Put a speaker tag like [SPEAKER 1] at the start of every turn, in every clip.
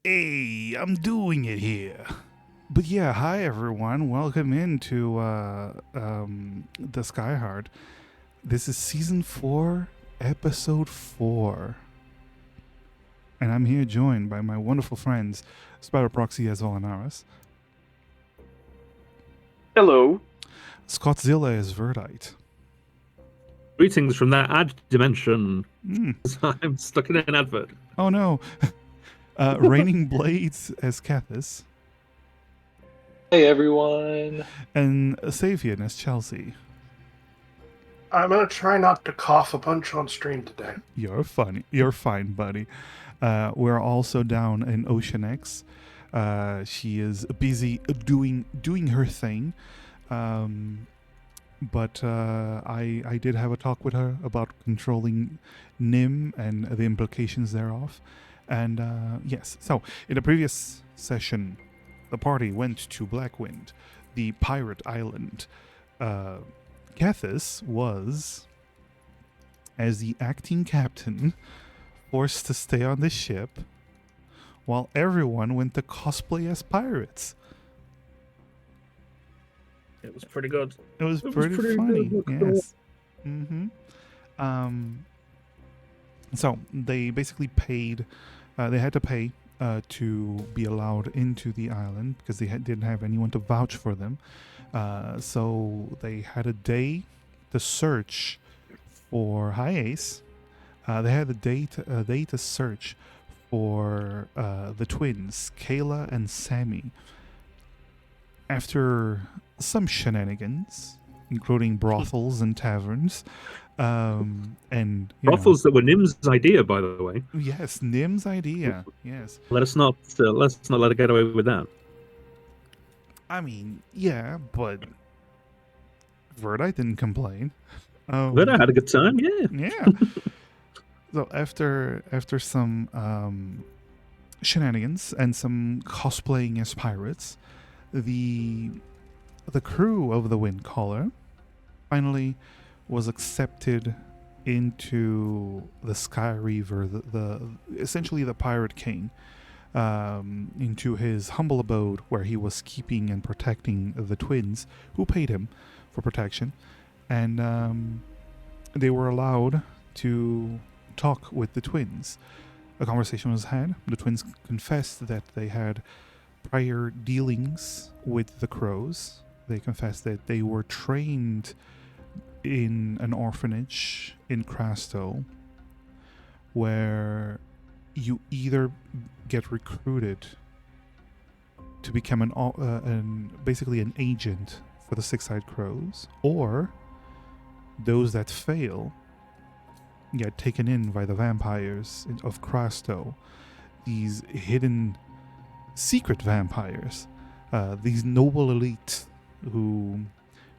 [SPEAKER 1] Hey, I'm doing it here. But yeah, hi everyone. Welcome into the Skyheart. This is season 4, episode 4. And I'm here joined by my wonderful friends, Spider Proxy as Volanaris,
[SPEAKER 2] Hello.
[SPEAKER 1] Scottzilla as Verdite.
[SPEAKER 3] Greetings from that ad dimension.
[SPEAKER 1] Mm.
[SPEAKER 3] I'm stuck in an advert.
[SPEAKER 1] Oh no. Raining Blades as Cathis.
[SPEAKER 2] Hey, everyone.
[SPEAKER 1] And Savian as Chelsea.
[SPEAKER 4] I'm gonna try not to cough a bunch on stream today.
[SPEAKER 1] You're funny. You're fine, buddy. We're also down in Ocean X. She is busy doing her thing. But I did have a talk with her about controlling Nim and the implications thereof. And yes, so in the previous session, the party went to Blackwind, the pirate island. Cathis was, as the acting captain, forced to stay on the ship while everyone went to cosplay as pirates.
[SPEAKER 3] It was pretty good.
[SPEAKER 1] It was pretty funny,
[SPEAKER 3] good.
[SPEAKER 1] yes. Mm-hmm. So they basically paid. They had to pay to be allowed into the island because they didn't have anyone to vouch for them. So they had a day to search for Ace. They had a day to search for the twins, Kayla and Sammy. After some shenanigans, including brothels and taverns, and
[SPEAKER 3] Brothels that were Nim's idea, by the way.
[SPEAKER 1] Yes, Nim's idea. Yes.
[SPEAKER 3] Let's not let it get away with that.
[SPEAKER 1] I mean, yeah, but Verdite didn't complain.
[SPEAKER 3] But I had a good time, yeah.
[SPEAKER 1] Yeah. So after some shenanigans and some cosplaying as pirates, the crew of the Windcaller finally was accepted into the Sky Reaver, the essentially the Pirate King, into his humble abode where he was keeping and protecting the twins, who paid him for protection, and they were allowed to talk with the twins. A conversation was had. The twins confessed that they had prior dealings with the crows. They confessed that they were trained in an orphanage in Crasto, where you either get recruited to become basically an agent for the Six-Eyed Crows, or those that fail get taken in by the vampires of Crasto, these hidden secret vampires, these noble elite who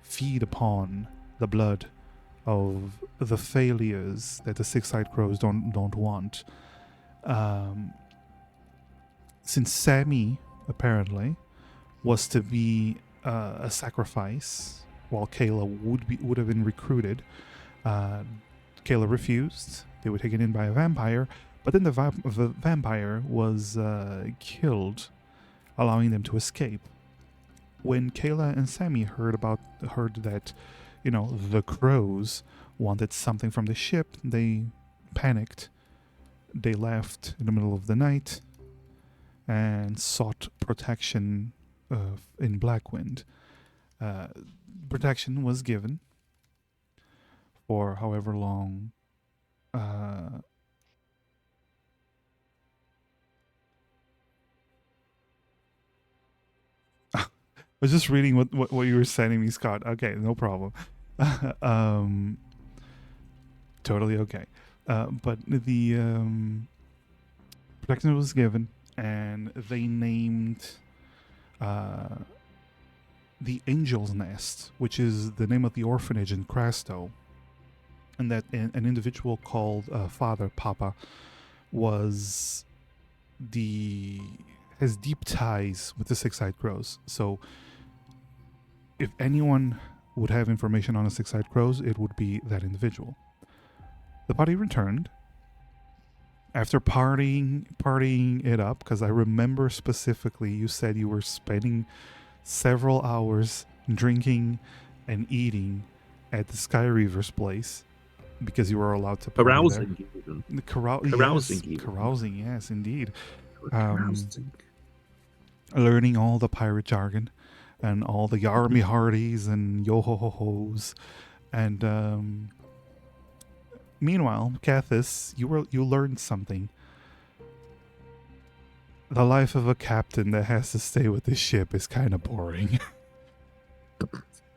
[SPEAKER 1] feed upon the blood of the failures that the Six-Eyed Crows don't want. Since Sammy apparently was to be a sacrifice, while Kayla would have been recruited, Kayla refused. They were taken in by a vampire, But then the vampire was killed, allowing them to escape. When Kayla and Sammy heard that, the crows wanted something from the ship, they panicked. They left in the middle of the night and sought protection in Blackwind. Protection was given for however long. I was just reading what you were sending me, Scott. Okay, no problem. Totally okay. But the protection was given, and they named the Angel's Nest, which is the name of the orphanage in Crasto, and that an individual called Father Papa has deep ties with the Six-Eyed Crows. So if anyone would have information on the Six-Eyed Crows, it would be that individual. The party returned after partying it up, because I remember specifically you said you were spending several hours drinking and eating at the Sky Reaver's place because you were allowed to party
[SPEAKER 3] Carousing.
[SPEAKER 1] there.
[SPEAKER 3] Carousing.
[SPEAKER 1] Yes, carousing, yes, indeed.
[SPEAKER 3] Carousing.
[SPEAKER 1] Learning all the pirate jargon and all the Yarmy Hardies and yo-ho-ho-hos. And meanwhile, Cathis, you learned something. The life of a captain that has to stay with the ship is kind of boring.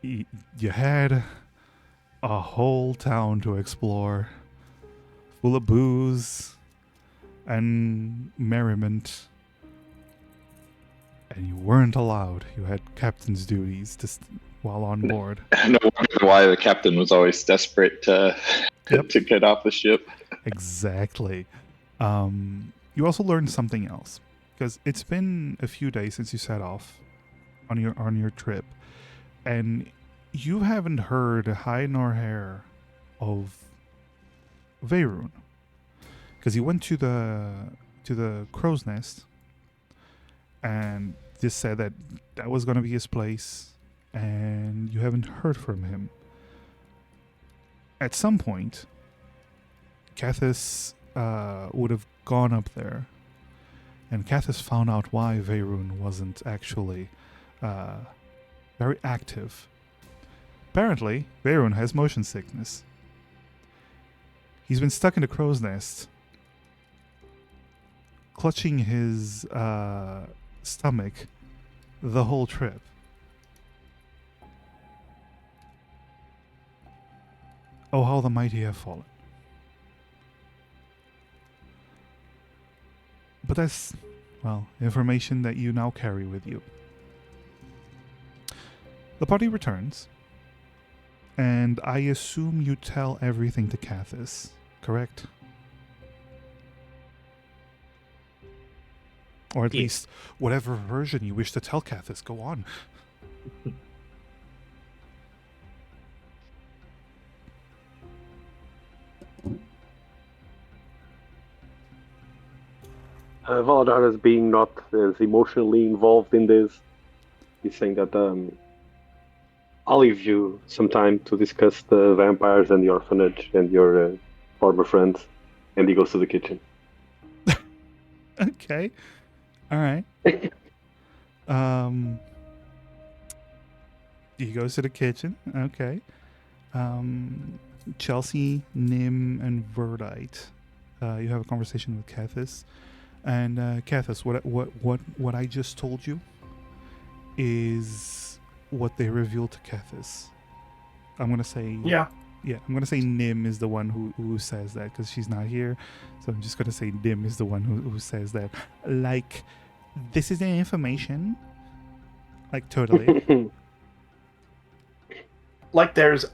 [SPEAKER 1] You had a whole town to explore, full of booze and merriment, and you weren't allowed. You had captain's duties while on board.
[SPEAKER 2] No wonder why the captain was always desperate to
[SPEAKER 1] Yep.
[SPEAKER 2] to get off the ship.
[SPEAKER 1] Exactly. You also learned something else, because it's been a few days since you set off on your trip, and you haven't heard hide nor hair of Veyron, because you went to the crow's nest and just said that was going to be his place, and you haven't heard from him. At some point, Cathis would have gone up there, and Cathis found out why Veyron wasn't actually very active. Apparently, Veyron has motion sickness. He's been stuck in the crow's nest, clutching his stomach the whole trip. Oh, how the mighty have fallen. But that's, well, information that you now carry with you. The party returns, and I assume you tell everything to Cathis, correct? Or at
[SPEAKER 3] Yes.
[SPEAKER 1] least whatever version you wish to tell Cathis. Go on.
[SPEAKER 5] Valadar, as being not as emotionally involved in this, is saying that I'll leave you some time to discuss the vampires and the orphanage and your former friends. And he goes to the kitchen.
[SPEAKER 1] Okay. All right. He goes to the kitchen. Okay. Chelsea, Nim, and Verdite. You have a conversation with Cathis. And Cathis, what I just told you is what they revealed to Cathis. I'm gonna say I'm gonna say Nim is the one who says that, because she's not here. So I'm just gonna say Nim is the one who says that. Like, this is the information. Like, totally.
[SPEAKER 4] Like there's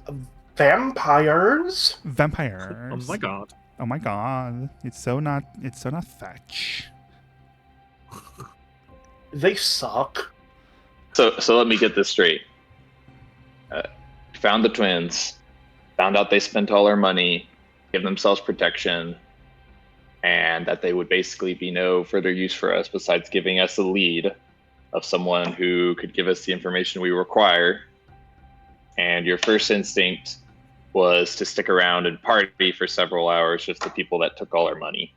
[SPEAKER 4] vampires.
[SPEAKER 1] Vampires.
[SPEAKER 3] Oh my god.
[SPEAKER 1] Oh my god. It's so not fetch.
[SPEAKER 4] They suck.
[SPEAKER 2] So let me get this straight. Found the twins. Found out they spent all their money, give themselves protection. and that they would basically be no further use for us besides giving us a lead of someone who could give us the information we require. And your first instinct was to stick around and party for several hours with the people that took all our money.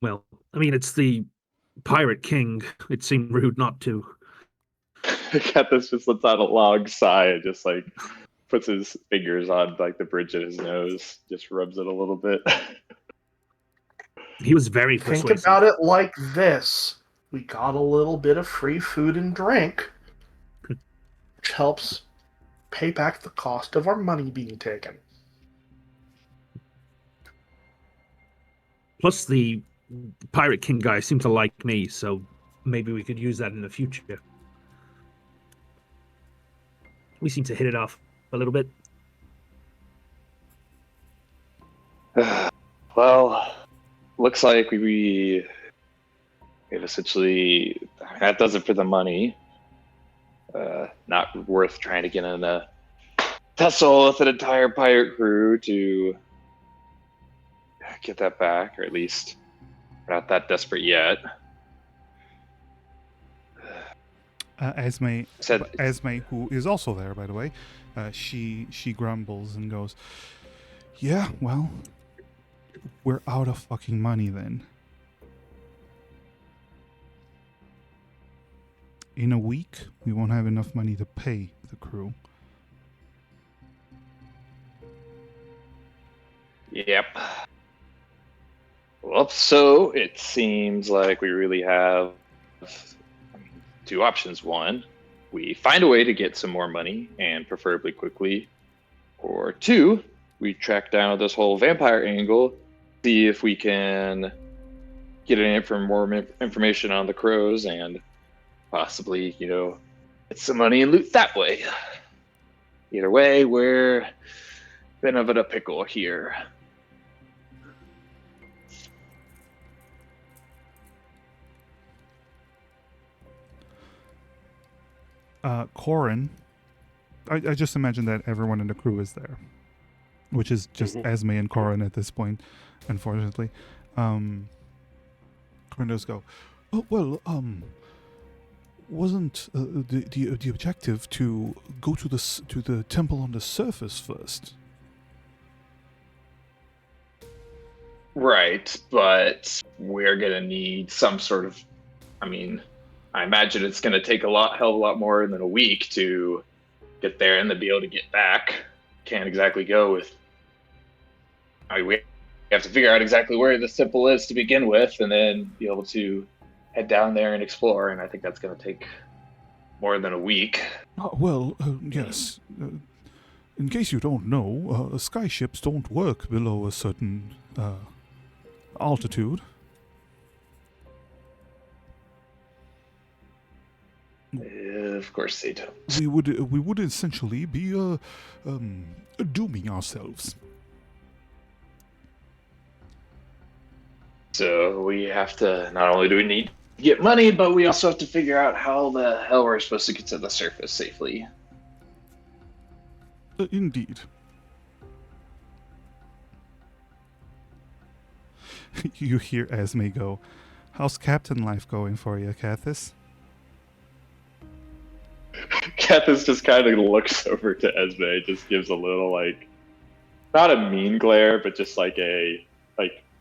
[SPEAKER 3] Well, I mean, it's the Pirate King. It seemed rude not to.
[SPEAKER 2] Kathis just lets out a long sigh and just like puts his fingers on like the bridge of his nose, just rubs it a little bit.
[SPEAKER 3] He was very
[SPEAKER 4] Think
[SPEAKER 3] persuasive.
[SPEAKER 4] about it like this. We got a little bit of free food and drink, which helps pay back the cost of our money being taken.
[SPEAKER 3] Plus, the Pirate King guy seemed to like me, so maybe we could use that in the future. We seem to hit it off a little bit.
[SPEAKER 2] Well, looks like we essentially, that does it for the money. Not worth trying to get in a tussle with an entire pirate crew to get that back, or at least we're not that desperate yet.
[SPEAKER 1] Esme,
[SPEAKER 2] Said-
[SPEAKER 1] Esme, who is also there, by the way, she grumbles and goes, "Yeah, well, we're out of fucking money then. In a week, we won't have enough money to pay the crew."
[SPEAKER 2] Yep. Well, so it seems like we really have two options. One, we find a way to get some more money, and preferably quickly. Or two, we track down this whole vampire angle, see if we can get more information on the crows, and possibly, get some money and loot that way. Either way, we're been of a pickle here.
[SPEAKER 1] Corin, I just imagine that everyone in the crew is there, which is just Esme and Corin at this point, unfortunately. Corin does go, "Oh, well, wasn't the objective to go to the temple on the surface first?"
[SPEAKER 2] Right, but we're gonna need some sort of, I imagine it's gonna take hell of a lot more than a week to get there and then be able to get back. Can't exactly go with, we have to figure out exactly where the temple is to begin with, and then be able to head down there and explore, and I think that's gonna take more than a week.
[SPEAKER 1] Well, yes. In case you don't know, skyships don't work below a certain altitude.
[SPEAKER 2] Of course they don't.
[SPEAKER 1] We would essentially be dooming ourselves.
[SPEAKER 2] So we have to, not only do we need to get money, but we also have to figure out how the hell we're supposed to get to the surface safely.
[SPEAKER 1] Indeed. You hear Esme go, "How's captain life going for you, Kathis?"
[SPEAKER 2] Kathis just kind of looks over to Esme, just gives a little, not a mean glare, but just a,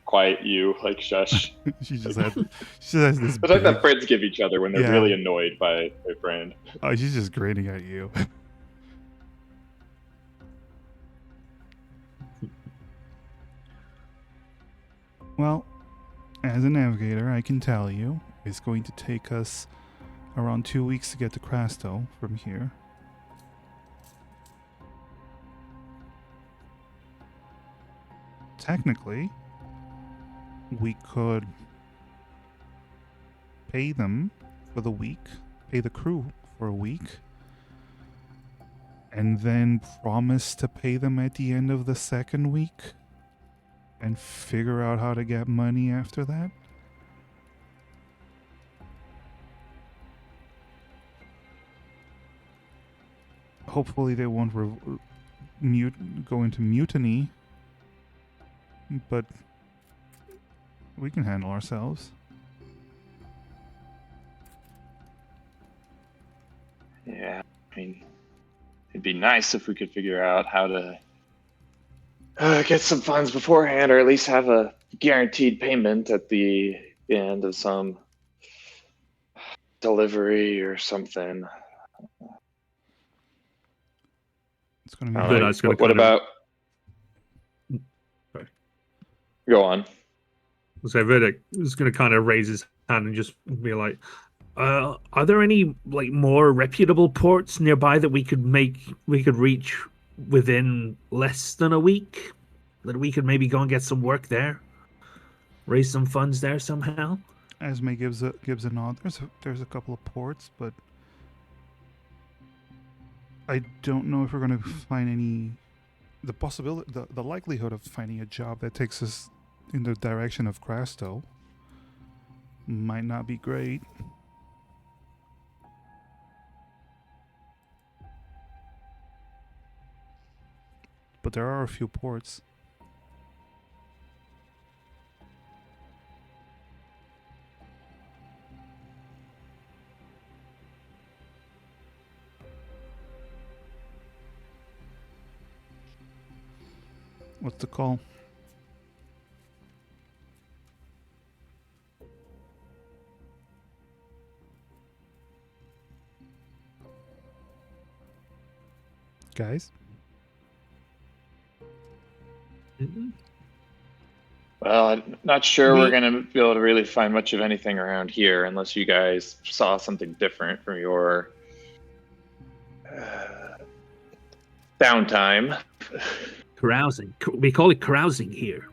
[SPEAKER 2] quiet you, shush.
[SPEAKER 1] she just has this
[SPEAKER 2] It's like that friends give each other when they're
[SPEAKER 1] Yeah.
[SPEAKER 2] really annoyed by their friend.
[SPEAKER 1] Oh, she's just grinning at you. Well, as a navigator, I can tell you it's going to take us around 2 weeks to get to Crasto from here. Technically, we could pay them for the week, pay the crew for a week, and then promise to pay them at the end of the second week and figure out how to get money after that. Hopefully they won't go into mutiny, but we can handle ourselves.
[SPEAKER 2] Yeah, I mean, it'd be nice if we could figure out how to get some funds beforehand, or at least have a guaranteed payment at the end of some delivery or something.
[SPEAKER 1] It's going to
[SPEAKER 2] I
[SPEAKER 1] be
[SPEAKER 2] don't
[SPEAKER 3] Good,
[SPEAKER 2] know.
[SPEAKER 3] I was gonna
[SPEAKER 2] What
[SPEAKER 3] kind of-
[SPEAKER 2] about?
[SPEAKER 3] Sorry.
[SPEAKER 2] Go on.
[SPEAKER 3] So Verdict is going to kind of raise his hand and just be like, "Are there any like more reputable ports nearby that we could reach within less than a week? That we could maybe go and get some work there, raise some funds there somehow."
[SPEAKER 1] Esme gives a nod. There's a couple of ports, but I don't know if we're going to find any. The likelihood of finding a job that takes us in the direction of Crasto might not be great. But there are a few ports. What's the call? Guys?
[SPEAKER 2] Well, I'm not sure we're going to be able to really find much of anything around here unless you guys saw something different from your downtime.
[SPEAKER 3] Carousing. We call it carousing here.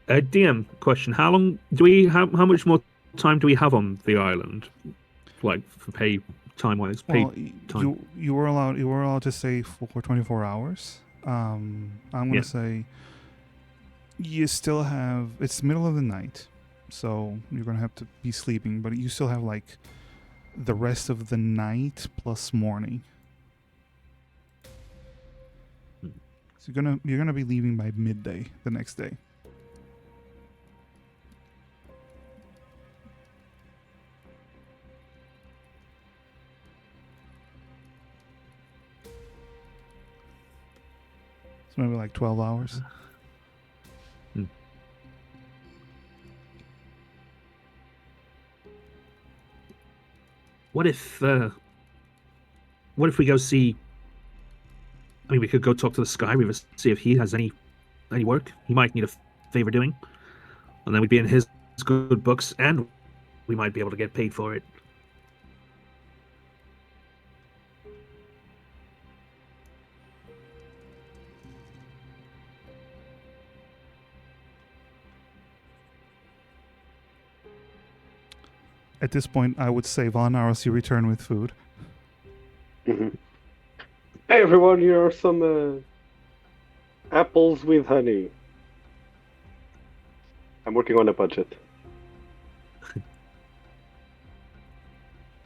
[SPEAKER 3] DM question: how long do we have? How much more time do we have on the island? Like for pay time wise, pay
[SPEAKER 1] Well,
[SPEAKER 3] time.
[SPEAKER 1] you were allowed to stay for 24 hours. I'm gonna
[SPEAKER 3] Yeah.
[SPEAKER 1] say you still have. It's middle of the night, so you're gonna have to be sleeping, but you still have like the rest of the night plus morning. So you're gonna be leaving by midday the next day. So maybe like 12 hours.
[SPEAKER 3] What if we go see? I mean, we could go talk to the Sky Reaver, see if he has any work. He might need a favor doing, and then we'd be in his good books, and we might be able to get paid for it.
[SPEAKER 1] At this point, I would say Valanaros, you return with food.
[SPEAKER 5] Mm-hmm. Hey everyone, here are some apples with honey. I'm working on a budget.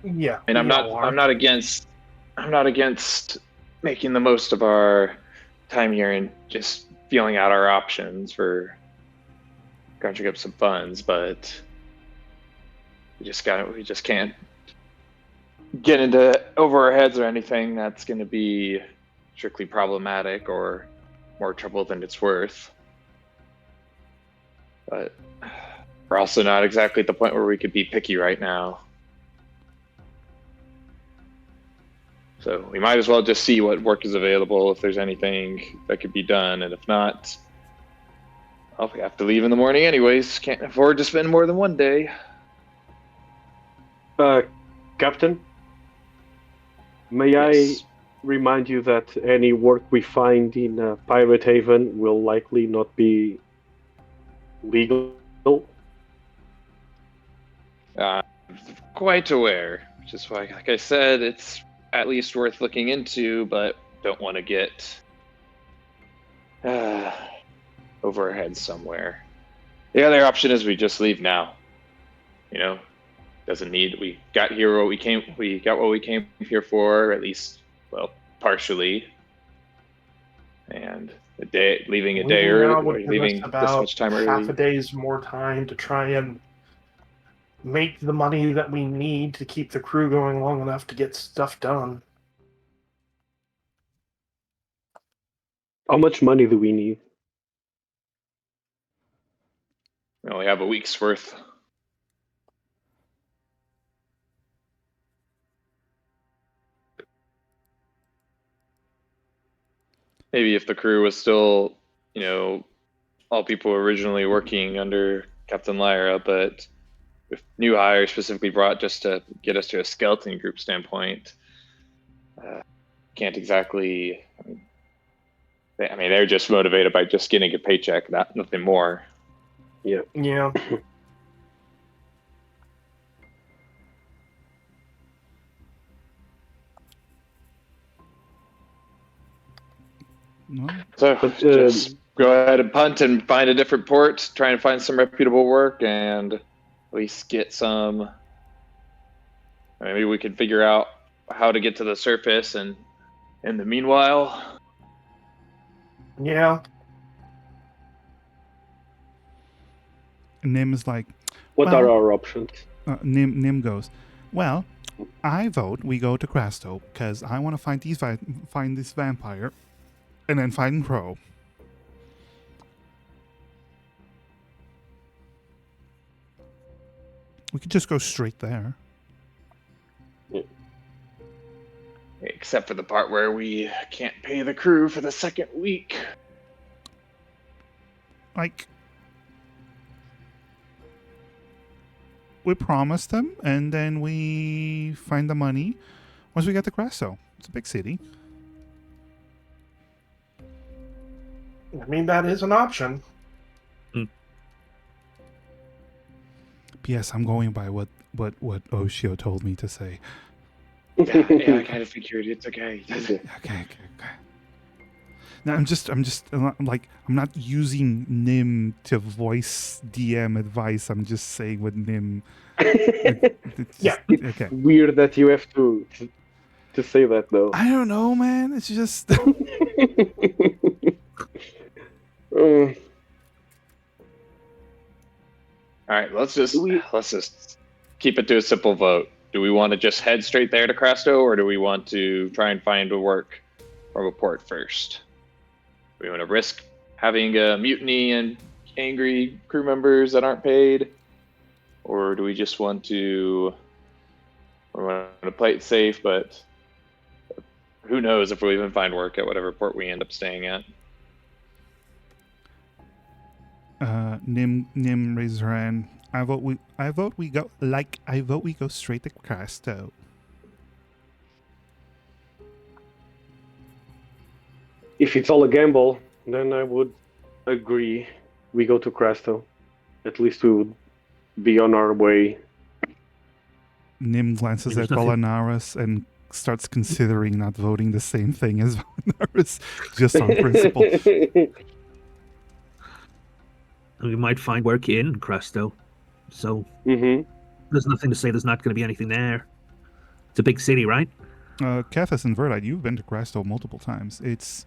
[SPEAKER 4] Yeah.
[SPEAKER 2] And I'm not against making the most of our time here and just feeling out our options for conjuring up some funds, but we just can't get into over our heads or anything that's going to be strictly problematic or more trouble than it's worth. But we're also not exactly at the point where we could be picky right now. So we might as well just see what work is available, if there's anything that could be done, and if not, well, we have to leave in the morning anyways. Can't afford to spend more than one day.
[SPEAKER 5] Captain, may
[SPEAKER 2] Yes.
[SPEAKER 5] I remind you that any work we find in Pirate Haven will likely not be legal?
[SPEAKER 2] Quite aware, which is why, like I said, it's at least worth looking into, but don't want to get over our heads somewhere. The other option is we just leave now. You know, doesn't need. We got here what we came. We got what we came here for, at least, well, partially. And leaving a day
[SPEAKER 4] Leaving
[SPEAKER 2] early,
[SPEAKER 4] now
[SPEAKER 2] or
[SPEAKER 4] would give us
[SPEAKER 2] leaving this
[SPEAKER 4] about
[SPEAKER 2] much time
[SPEAKER 4] half
[SPEAKER 2] early.
[SPEAKER 4] a day's more time to try and make the money that we need to keep the crew going long enough to get stuff done.
[SPEAKER 5] How much money do we need?
[SPEAKER 2] We only have a week's worth. Maybe if the crew was still, all people originally working under Captain Lyra, but with new hires specifically brought just to get us to a skeleton group standpoint, can't exactly. They're just motivated by just getting a paycheck, nothing more.
[SPEAKER 5] Yeah.
[SPEAKER 4] Yeah.
[SPEAKER 1] No?
[SPEAKER 2] So
[SPEAKER 5] But,
[SPEAKER 2] just go ahead and punt and find a different port, try and find some reputable work, and at least get some. Maybe we can figure out how to get to the surface, and in the meanwhile,
[SPEAKER 4] Yeah.
[SPEAKER 1] Nim is like,
[SPEAKER 5] What
[SPEAKER 1] well,
[SPEAKER 5] are our options?
[SPEAKER 1] Nim goes, well, I vote we go to Crasto because I want to find this vampire, and then find Crow. We could just go straight there.
[SPEAKER 2] except for the part where we can't pay the crew for the second week.
[SPEAKER 1] Like, we promise them, and then we find the money once we get to Crasto. It's a big city.
[SPEAKER 4] I mean, that is an option.
[SPEAKER 1] P.S. I'm going by what Oshio told me to say.
[SPEAKER 2] Yeah, I kind of figured it's okay.
[SPEAKER 1] Okay. Now I'm not using Nim to voice DM advice. I'm just saying what Nim.
[SPEAKER 4] Yeah.
[SPEAKER 1] Okay.
[SPEAKER 5] Weird that you have to say that though.
[SPEAKER 1] I don't know, man. It's just.
[SPEAKER 2] All right, let's just keep it to a simple vote. Do we want to just head straight there to Crasto, or do we want to try and find a work from a port first? Do we want to risk having a mutiny and angry crew members that aren't paid, or do we just want to play it safe? But who knows if we'll even find work at whatever port we end up staying at.
[SPEAKER 1] Nim raises her hand. I vote we go straight to Crasto.
[SPEAKER 5] If it's all a gamble, then I would agree. We go to Crasto. At least we would be on our way.
[SPEAKER 1] Nim glances at Valanaris and starts considering not voting the same thing as Valanaris, just on principle.
[SPEAKER 3] We might find work in Crasto. So
[SPEAKER 5] Mm-hmm.
[SPEAKER 3] there's nothing to say there's not going to be anything there. It's a big city, right?
[SPEAKER 1] Cathas and Verdite, you've been to Crasto multiple times. It's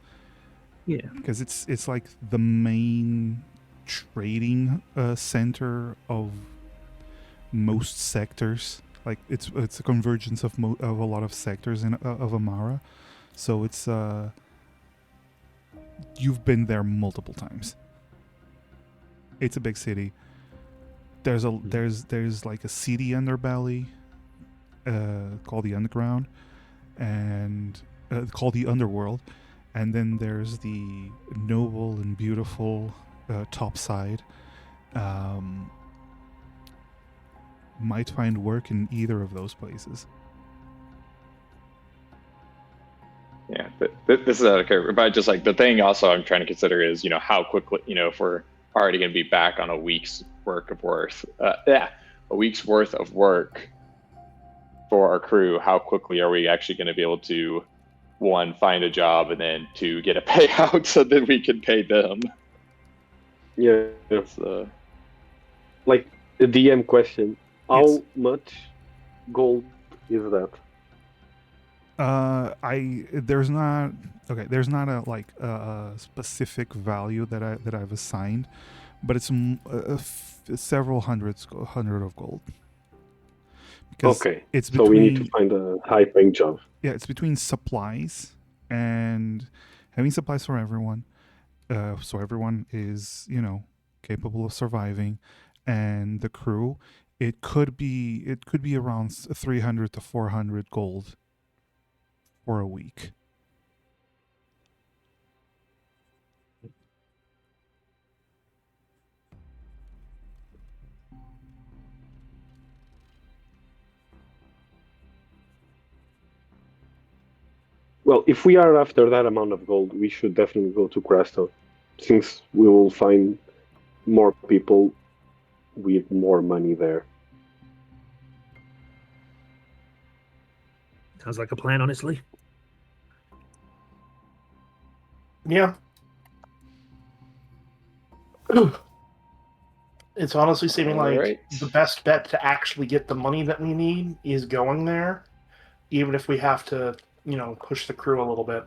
[SPEAKER 1] because it's like the main trading center of most sectors. Like it's a convergence of a lot of sectors of Amara. So it's you've been there multiple times. It's a big city. There's like a seedy underbelly called the Underground, and called the Underworld, and then there's the noble and beautiful top side. Might find work in either of those places.
[SPEAKER 2] Yeah, this is okay. But just like the thing also I'm trying to consider is, how quickly, if we're already going to be back on a week's worth of work for our crew, how quickly are we actually going to be able to, one, find a job, and then two, get a payout so that we can pay them?
[SPEAKER 5] Yeah.
[SPEAKER 2] It's,
[SPEAKER 5] like a DM question. How much gold is that?
[SPEAKER 1] There's not a a specific value that I've assigned, but it's several hundred of gold. Because
[SPEAKER 5] Okay,
[SPEAKER 1] it's
[SPEAKER 5] so we need to
[SPEAKER 1] between
[SPEAKER 5] find a high-paying job.
[SPEAKER 1] it's between supplies and having supplies for everyone, so everyone is capable of surviving, and the crew. It could be around 300 to 400 gold for a week.
[SPEAKER 5] Well, if we are after that amount of gold, we should definitely go to Crasto, since we will find more people with more money there.
[SPEAKER 3] Sounds like a plan, honestly.
[SPEAKER 4] Yeah. It's honestly seeming like
[SPEAKER 2] Alright.
[SPEAKER 4] the best bet to actually get the money that we need is going there, even if we have to, push the crew a little bit.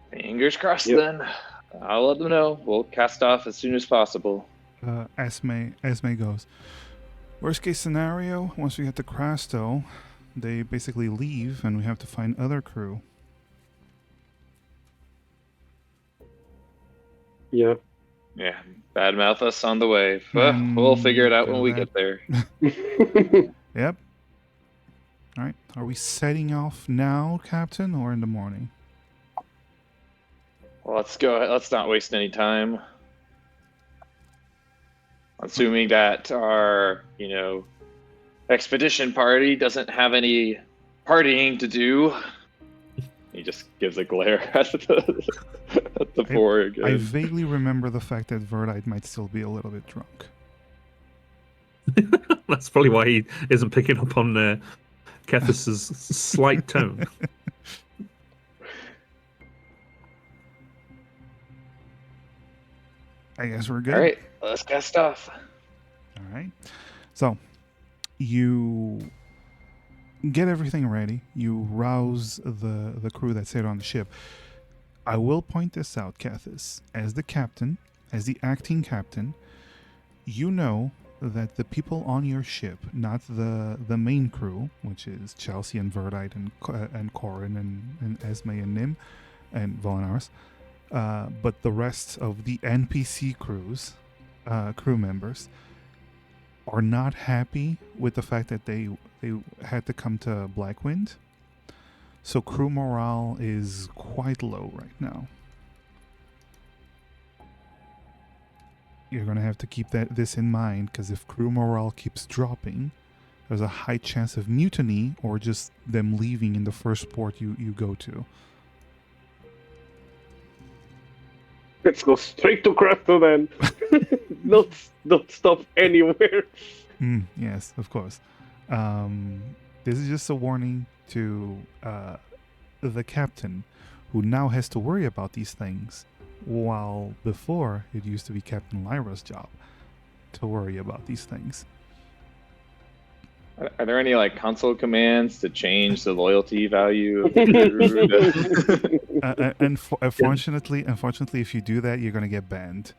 [SPEAKER 2] Fingers crossed
[SPEAKER 5] Yep.
[SPEAKER 2] then. I'll let them know. We'll cast off as soon as possible.
[SPEAKER 1] Esme goes. Worst case scenario, once we get to Crasto, they basically leave and we have to find other crew.
[SPEAKER 5] Yeah.
[SPEAKER 2] Yeah, badmouth us on the way. We'll figure it out when we get there.
[SPEAKER 1] Yep. All right. Are we setting off now, Captain, or in the morning?
[SPEAKER 2] Well, let's go. Let's not waste any time. Assuming that our, expedition party doesn't have any partying to do. He just gives a glare at the four again.
[SPEAKER 1] I vaguely remember the fact that Verdite might still be a little bit drunk.
[SPEAKER 3] That's probably why he isn't picking up on Kethus's slight tone.
[SPEAKER 1] I guess we're good.
[SPEAKER 2] All right, let's cast off.
[SPEAKER 1] All right. So you get everything ready. You rouse the crew that stayed on the ship. I will point this out, Kethus. As the captain, as the acting captain, you know that the people on your ship, not the main crew, which is Chelsea and Verdite and Corin and Esme and Nim and Volanaris, but the rest of the NPC crew members, are not happy with the fact that they had to come to Blackwind. So crew morale is quite low right now. You're going to have to keep this in mind, because if crew morale keeps dropping, there's a high chance of mutiny or just them leaving in the first port you go to.
[SPEAKER 5] Let's go straight to Crasto then. Don't stop anywhere.
[SPEAKER 1] Yes, of course. This is just a warning to the captain, who now has to worry about these things, while before it used to be Captain Lyra's job to worry about these things.
[SPEAKER 2] Are there any console commands to change the loyalty value of the
[SPEAKER 1] Unfortunately, if you do that, you're gonna get banned.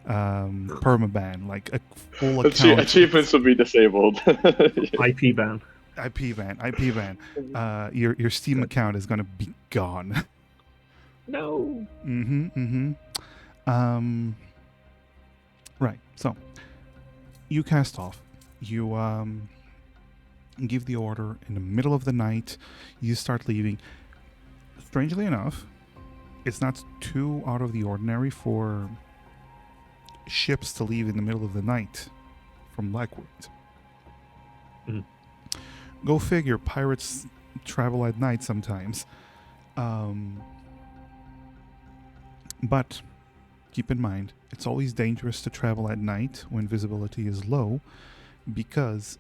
[SPEAKER 1] Permaban, like a full account.
[SPEAKER 2] Achievements will be disabled.
[SPEAKER 3] IP ban.
[SPEAKER 1] IP ban. Your Steam account is gonna be gone.
[SPEAKER 3] No.
[SPEAKER 1] Right. So you cast off. You give the order in the middle of the night. You start leaving. Strangely enough, it's not too out of the ordinary for ships to leave in the middle of the night from Blackwood. Go figure, pirates travel at night sometimes. But keep in mind, it's always dangerous to travel at night when visibility is low, because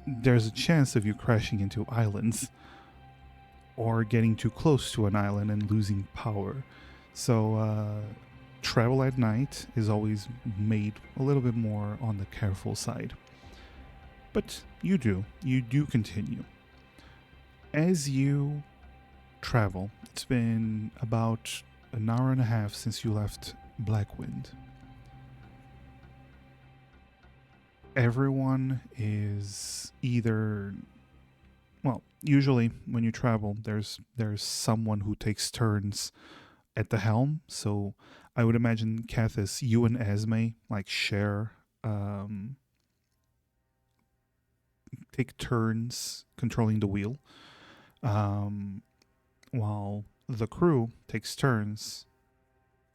[SPEAKER 1] there's a chance of you crashing into islands or getting too close to an island and losing power. So travel at night is always made a little bit more on the careful side. But you do continue. As you travel, it's been about an hour and a half since you left Blackwind. Everyone is either, well, usually when you travel, there's someone who takes turns at the helm. So I would imagine, Cathis, you and Esme like share, take turns controlling the wheel, while the crew takes turns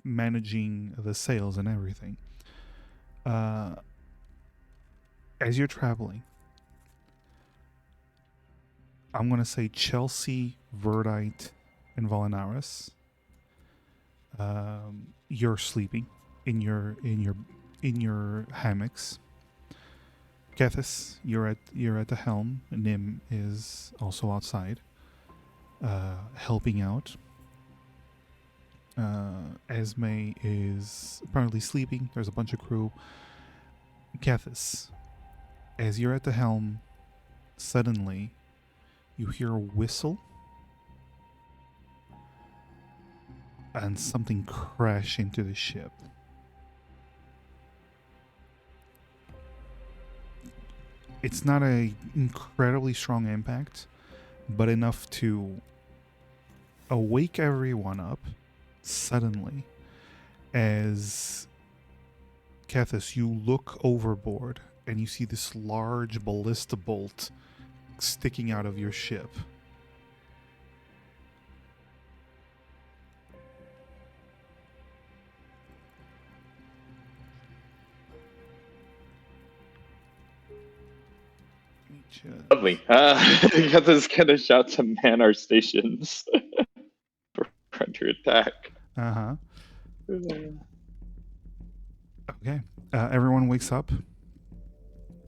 [SPEAKER 1] managing the sails and everything. As you're traveling, I'm gonna say Chelsea, Verdite, and Volanaris. You're sleeping in your hammocks. Kethis, you're at the helm. Nim is also outside, helping out. Esme is apparently sleeping. There's a bunch of crew. Kethis, as you're at the helm, suddenly you hear a whistle and something crash into the ship. It's not a incredibly strong impact, but enough to awake everyone up suddenly as, Kethis, you look overboard and you see this large ballista bolt sticking out of your ship.
[SPEAKER 2] Lovely. This kind of shout to man our stations for under attack.
[SPEAKER 1] Uh-huh. Okay. Everyone wakes up.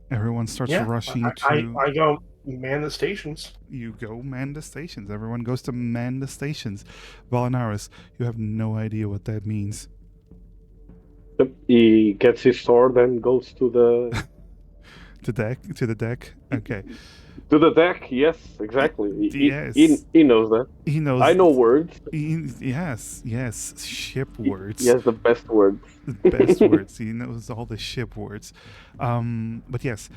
[SPEAKER 1] Everyone starts rushing to...
[SPEAKER 4] I go man the stations.
[SPEAKER 1] You go man the stations. Everyone goes to man the stations. Volanaris, you have no idea what that means.
[SPEAKER 5] Yep, he gets his sword and goes to the...
[SPEAKER 1] To the deck? Okay.
[SPEAKER 5] To the deck, yes, exactly.
[SPEAKER 1] Yes.
[SPEAKER 5] He knows that.
[SPEAKER 1] He knows.
[SPEAKER 5] I know words.
[SPEAKER 1] Yes. Ship words.
[SPEAKER 5] He has the best words.
[SPEAKER 1] The best words. He knows all the ship words. But yes.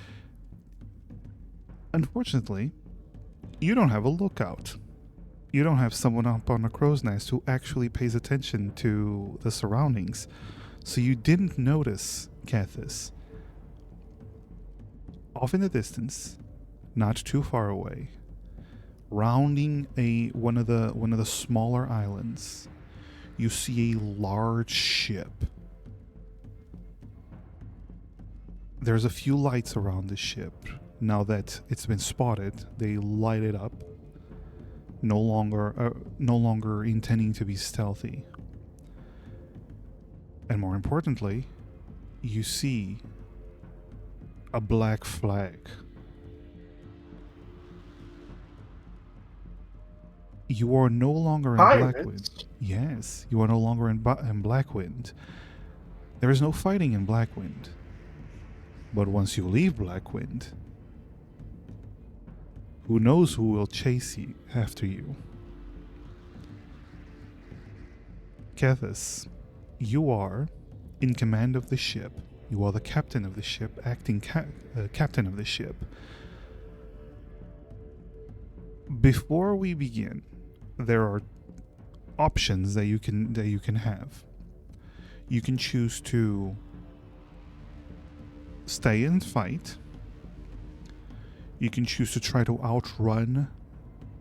[SPEAKER 1] Unfortunately, you don't have a lookout. You don't have someone up on a crow's nest who actually pays attention to the surroundings. So you didn't notice, Kethis. Off in the distance, not too far away, rounding one of the smaller islands, you see a large ship. There's a few lights around the ship. Now that it's been spotted, they light it up. No longer intending to be stealthy. And more importantly, you see a black flag. You are no longer in Blackwind. Yes, you are no longer in Blackwind. There is no fighting in Blackwind. But once you leave Blackwind, who knows who will chase you after you? Kethis, you are in command of the ship. You are the captain of the ship, acting captain of the ship. Before we begin, there are options that you can have. You can choose to stay and fight. You can choose to try to outrun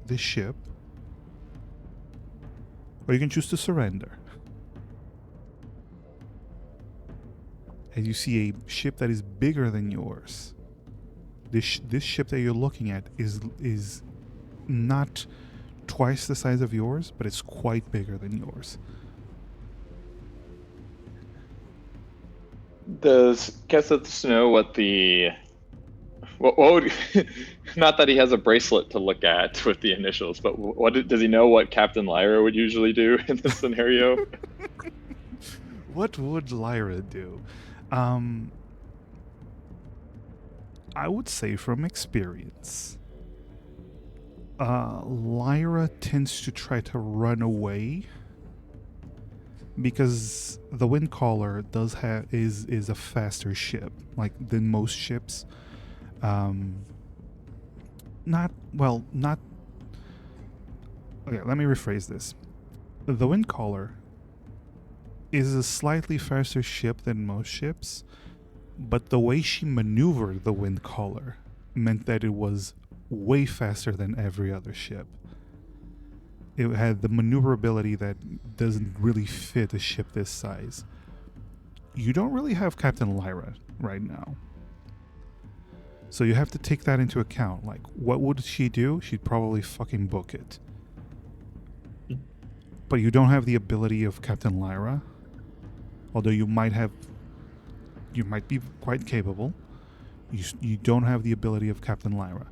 [SPEAKER 1] the ship, or you can choose to surrender. And you see a ship that is bigger than yours. This ship that you're looking at is not twice the size of yours, but it's quite bigger than yours.
[SPEAKER 2] Does Kesseth know what the... What would, not that he has a bracelet to look at with the initials, but does he know what Captain Lyra would usually do in this scenario?
[SPEAKER 1] What would Lyra do? I would say from experience, Lyra tends to try to run away because the Windcaller is a faster ship, like than most ships. Not well, not. Okay, let me rephrase this. The Windcaller is a slightly faster ship than most ships, but the way she maneuvered the Windcaller meant that it was way faster than every other ship. It had the maneuverability that doesn't really fit a ship this size. You don't really have Captain Lyra right now. So you have to take that into account. Like, what would she do? She'd probably fucking book it. But you don't have the ability of Captain Lyra. Although you might be quite capable. You don't have the ability of Captain Lyra.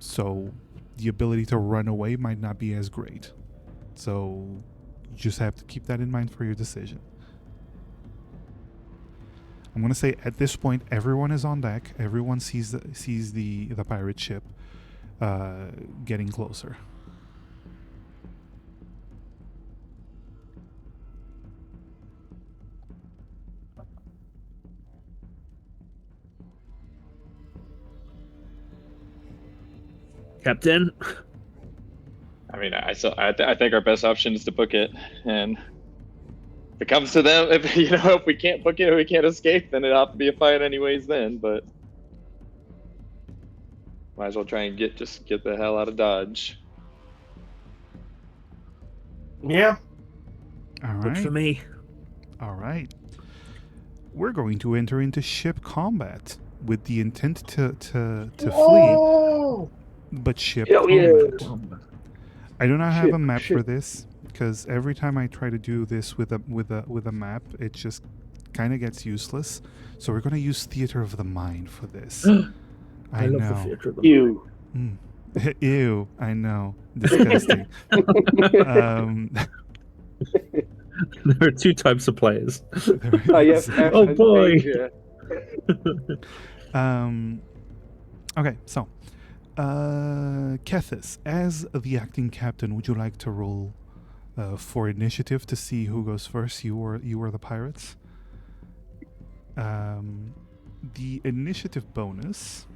[SPEAKER 1] So the ability to run away might not be as great. So you just have to keep that in mind for your decision. I'm gonna say at this point everyone is on deck. Everyone sees the pirate ship getting closer.
[SPEAKER 3] Captain.
[SPEAKER 2] I mean, I think our best option is to book it, and if it comes to them, if we can't book it, we can't escape, then it'll have to be a fight anyways. Then, but might as well try and get the hell out of Dodge.
[SPEAKER 4] Yeah.
[SPEAKER 1] All
[SPEAKER 3] Good for
[SPEAKER 1] right.
[SPEAKER 3] me.
[SPEAKER 1] All right. We're going to enter into ship combat with the intent to flee,
[SPEAKER 4] Oh!
[SPEAKER 1] but ship
[SPEAKER 5] Hell yeah.
[SPEAKER 1] combat. I do not have a
[SPEAKER 5] Ship,
[SPEAKER 1] map for
[SPEAKER 5] ship.
[SPEAKER 1] this because every time I try to do this with a map, it just kind of gets useless. So we're going to use Theater of the Mind for this. I
[SPEAKER 3] love the
[SPEAKER 1] know.
[SPEAKER 3] theater of the
[SPEAKER 5] You.
[SPEAKER 1] Mm. Ew, I know. Disgusting. um,
[SPEAKER 3] There are two types of players.
[SPEAKER 1] there
[SPEAKER 5] I
[SPEAKER 1] is-
[SPEAKER 5] have F
[SPEAKER 3] Oh,
[SPEAKER 5] and
[SPEAKER 3] boy.
[SPEAKER 5] Asia.
[SPEAKER 1] Okay, so Kethis, as the acting captain, would you like to roll for initiative to see who goes first? You or the pirates? The initiative bonus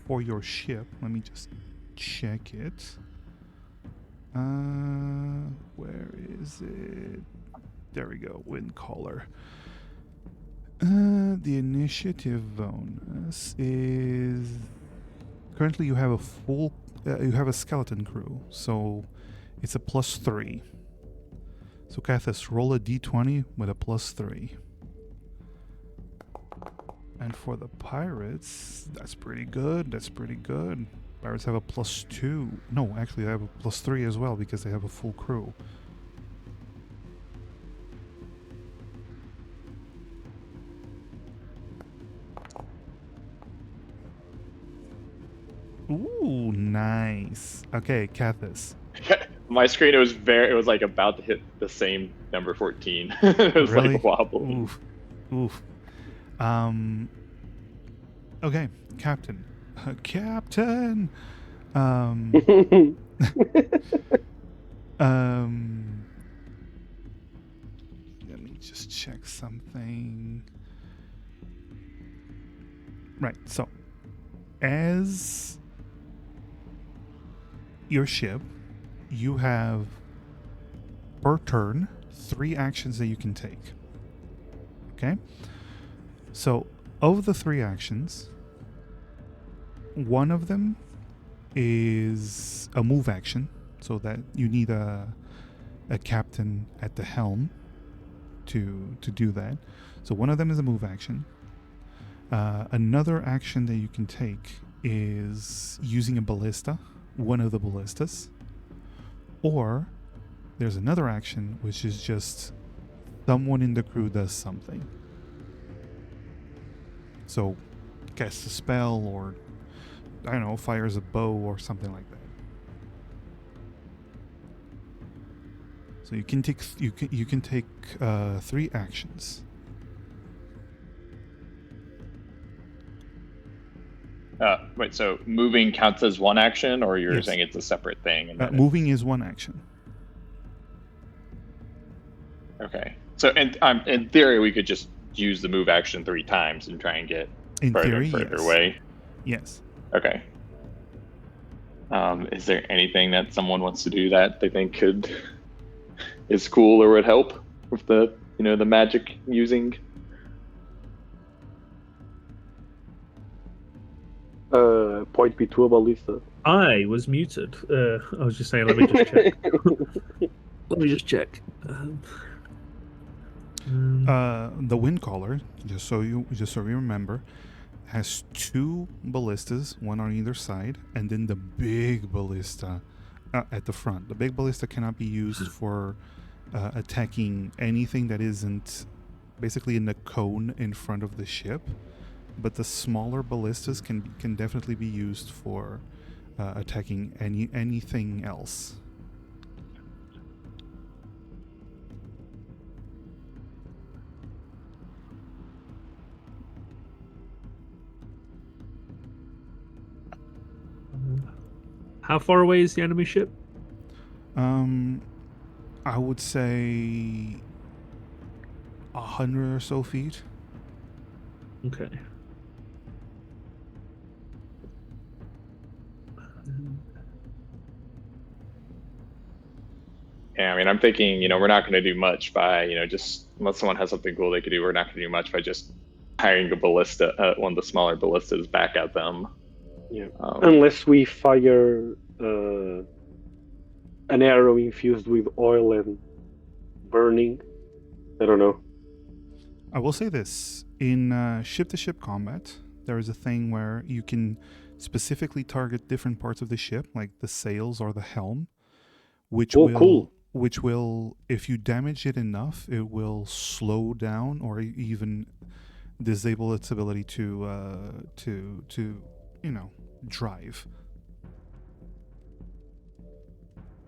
[SPEAKER 1] for your ship. Let me just check it. Where is it? There we go. Windcaller. The initiative bonus is currently you have a skeleton crew, so it's a +3. So Cathis, roll a d20 with a +3. And for the pirates, that's pretty good. Pirates have a +2. No, actually, they have a +3 as well because they have a full crew. Ooh, nice. Okay, Cathis.
[SPEAKER 2] My screen, it was like about to hit the same number 14. It was
[SPEAKER 1] Really?
[SPEAKER 2] like wobbling.
[SPEAKER 1] Oof. Okay, Captain. Captain. Let me just check something. Right, so as your ship, you have per turn 3 actions that you can take. Okay? So, of the 3 actions, one of them is a move action, so that you need a captain at the helm to do that. So one of them is a move action. Another action that you can take is using a ballista, one of the ballistas. Or there's another action which is just someone in the crew does something. So casts a spell, or I don't know, fires a bow or something like that. So you can take 3 actions.
[SPEAKER 2] Wait, so moving counts as one action, or you're
[SPEAKER 1] Yes.
[SPEAKER 2] saying it's a separate thing? And then
[SPEAKER 1] Moving is one action.
[SPEAKER 2] okay. So, in theory, we could just use the move action 3 times and try and get
[SPEAKER 1] In
[SPEAKER 2] further
[SPEAKER 1] theory,
[SPEAKER 2] and further
[SPEAKER 1] yes.
[SPEAKER 2] away.
[SPEAKER 1] Yes.
[SPEAKER 2] Okay. Is there anything that someone wants to do that they think is cool or would help with the the magic using?
[SPEAKER 5] Point me to a ballista.
[SPEAKER 3] I was muted. I was just saying, let me just check. Let me just check.
[SPEAKER 1] The wind caller, just so you remember, has 2 ballistas, one on either side, and then the big ballista at the front. The big ballista cannot be used for attacking anything that isn't basically in the cone in front of the ship, but the smaller ballistas can definitely be used for attacking anything else.
[SPEAKER 3] How far away is the enemy ship?
[SPEAKER 1] I would say 100 or so feet.
[SPEAKER 3] Okay.
[SPEAKER 2] Yeah, I mean, I'm thinking, we're not going to do much by, just unless someone has something cool they could do, we're not going to do much by just hiring a ballista, one of the smaller ballistas back at them.
[SPEAKER 5] Yeah. Unless we fire an arrow infused with oil and burning. I don't know.
[SPEAKER 1] I will say this. In ship-to-ship combat, there is a thing where you can specifically target different parts of the ship, like the sails or the helm, which will, if you damage it enough, it will slow down or even disable its ability to drive.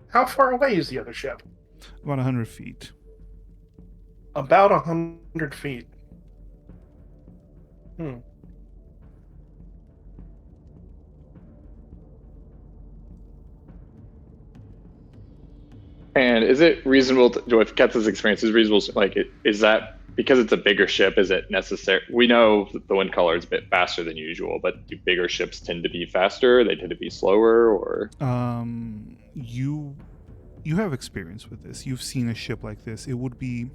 [SPEAKER 4] How far away is the other ship?
[SPEAKER 1] About 100 feet.
[SPEAKER 4] About 100 feet.
[SPEAKER 2] And is it reasonable with Ketz's experience, is reasonable, is that because it's a bigger ship, is it necessary? We know that the wind color is a bit faster than usual, but do bigger ships tend to be faster? They tend to be slower, or?
[SPEAKER 1] You have experience with this. You've seen a ship like this. It would be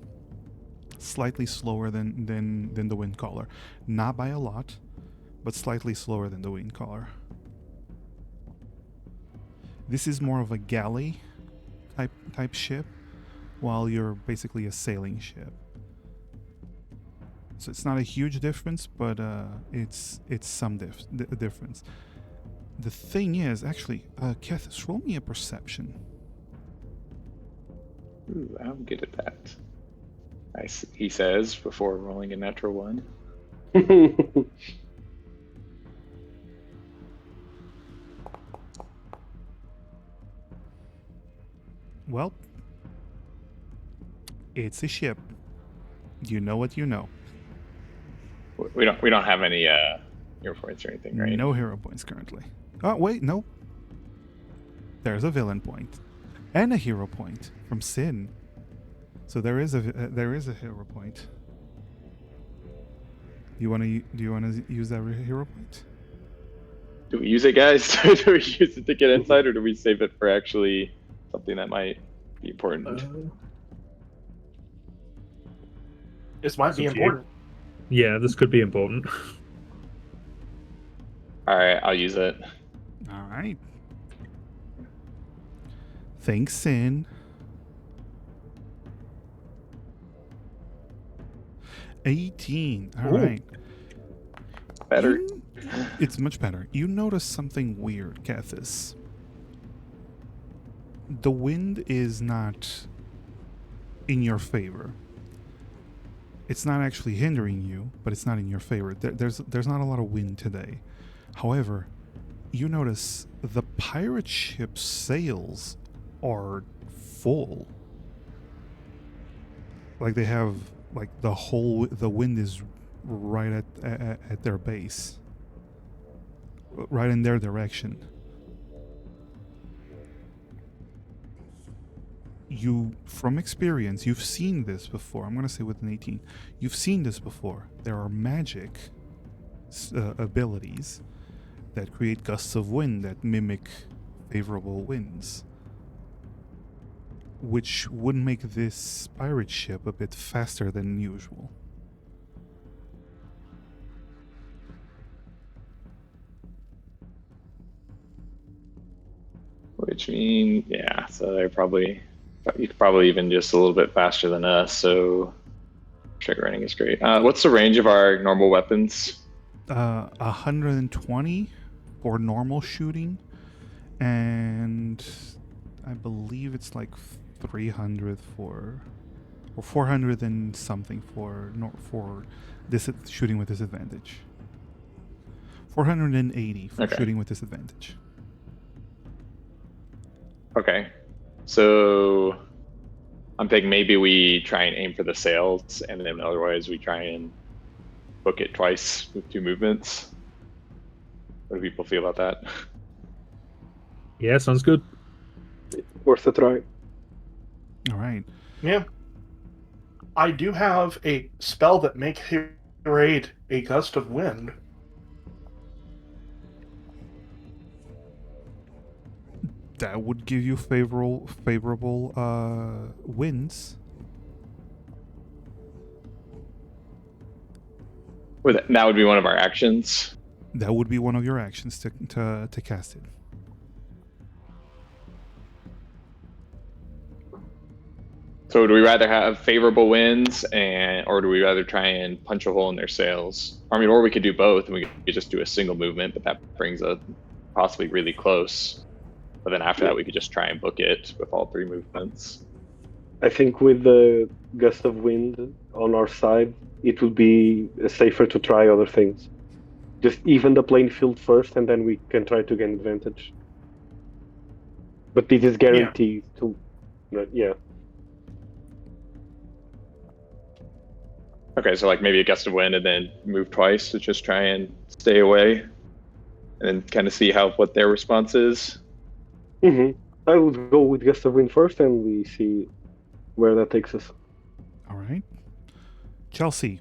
[SPEAKER 1] slightly slower than the wind caller. Not by a lot, but slightly slower than the wind caller. This is more of a galley type ship, while you're basically a sailing ship. So it's not a huge difference, but it's some difference. The thing is, actually, Kethis, roll me a perception.
[SPEAKER 2] Ooh, I'm good at that. He says before rolling a natural 1.
[SPEAKER 1] Well, it's a ship. You know what you know.
[SPEAKER 2] We don't have any hero points or anything, right?
[SPEAKER 1] No hero points currently. Oh wait, no. There's a villain point and a hero point from Sin. So there is a hero point. Do you want to use that hero point?
[SPEAKER 2] Do we use it, guys? Do we use it to get inside, or do we save it for actually something that might be important?
[SPEAKER 4] This might be important.
[SPEAKER 3] Yeah, this could be important.
[SPEAKER 2] All right, I'll use it.
[SPEAKER 1] All right. Thanks, Sin. 18. All right.
[SPEAKER 2] Better.
[SPEAKER 1] It's much better. You notice something weird, Kethis. The wind is not in your favor. It's not actually hindering you, but it's not in your favor. There's not a lot of wind today. However, you notice the pirate ship's sails are full. Like they have, like the wind is right at their base. right in their direction. You, from experience, you've seen this before. I'm going to say with an 18. You've seen this before. There are magic abilities that create gusts of wind that mimic favorable winds, which would make this pirate ship a bit faster than usual.
[SPEAKER 2] Which means, yeah, so you could probably even just a little bit faster than us. So trigger running is great. What's the range of our normal weapons?
[SPEAKER 1] 120 for normal shooting, and I believe it's like 300 for, or 400 and something for shooting with disadvantage. 480 for
[SPEAKER 2] Okay.
[SPEAKER 1] shooting with disadvantage.
[SPEAKER 2] Okay, so I'm thinking maybe we try and aim for the sails, and then otherwise we try and book it twice with 2 movements. What do people feel about that?
[SPEAKER 3] Yeah, sounds good.
[SPEAKER 5] Worth a try.
[SPEAKER 1] All right.
[SPEAKER 4] Yeah. I do have a spell that makes create a gust of wind.
[SPEAKER 1] That would give you favorable winds.
[SPEAKER 2] That would be one of our actions.
[SPEAKER 1] That would be one of your actions to cast it.
[SPEAKER 2] So would we rather have favorable winds, or do we rather try and punch a hole in their sails? I mean, or we could do both, and we could just do a single movement, but that brings us possibly really close. But then after that, we could just try and book it with all 3 movements.
[SPEAKER 5] I think with the gust of wind on our side, it would be safer to try other things. Just even the playing field first, and then we can try to gain advantage. But this is guaranteed to, yeah.
[SPEAKER 2] Okay, so like maybe a gust of wind and then move twice to just try and stay away, and then kind of see what their response is.
[SPEAKER 5] Mm-hmm. I would go with gust of wind first, and we see where that takes us.
[SPEAKER 1] All right. Chelsea,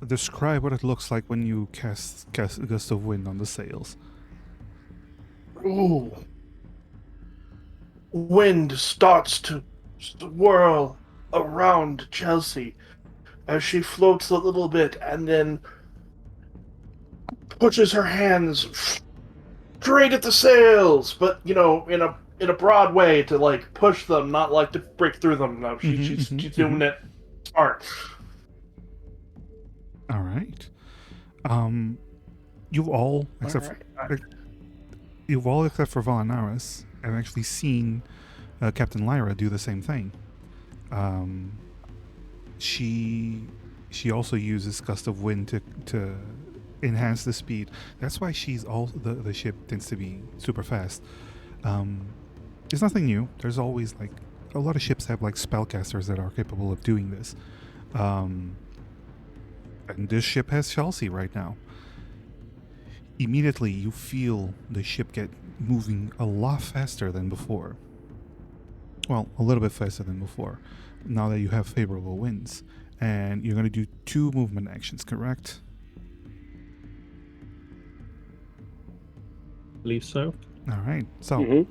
[SPEAKER 1] describe what it looks like when you cast gust of wind on the sails.
[SPEAKER 4] Ooh. Wind starts to swirl around Chelsea as she floats a little bit and then pushes her hands straight at the sails, but in a broad way to like push them, not like to break through them. No, she's doing it smart.
[SPEAKER 1] All right. You've all except you've all except for Valanaris have actually seen Captain Lyra do the same thing. She also uses gust of wind to enhance the speed. That's why the ship tends to be super fast. It's nothing new. There's always like a lot of ships have like spellcasters that are capable of doing this. And this ship has Chelsea right now. Immediately you feel the ship get moving a lot faster than before. Well, a little bit faster than before, now that you have favorable winds. And you're going to do 2 movement actions, correct?
[SPEAKER 3] Believe so.
[SPEAKER 1] All right. So,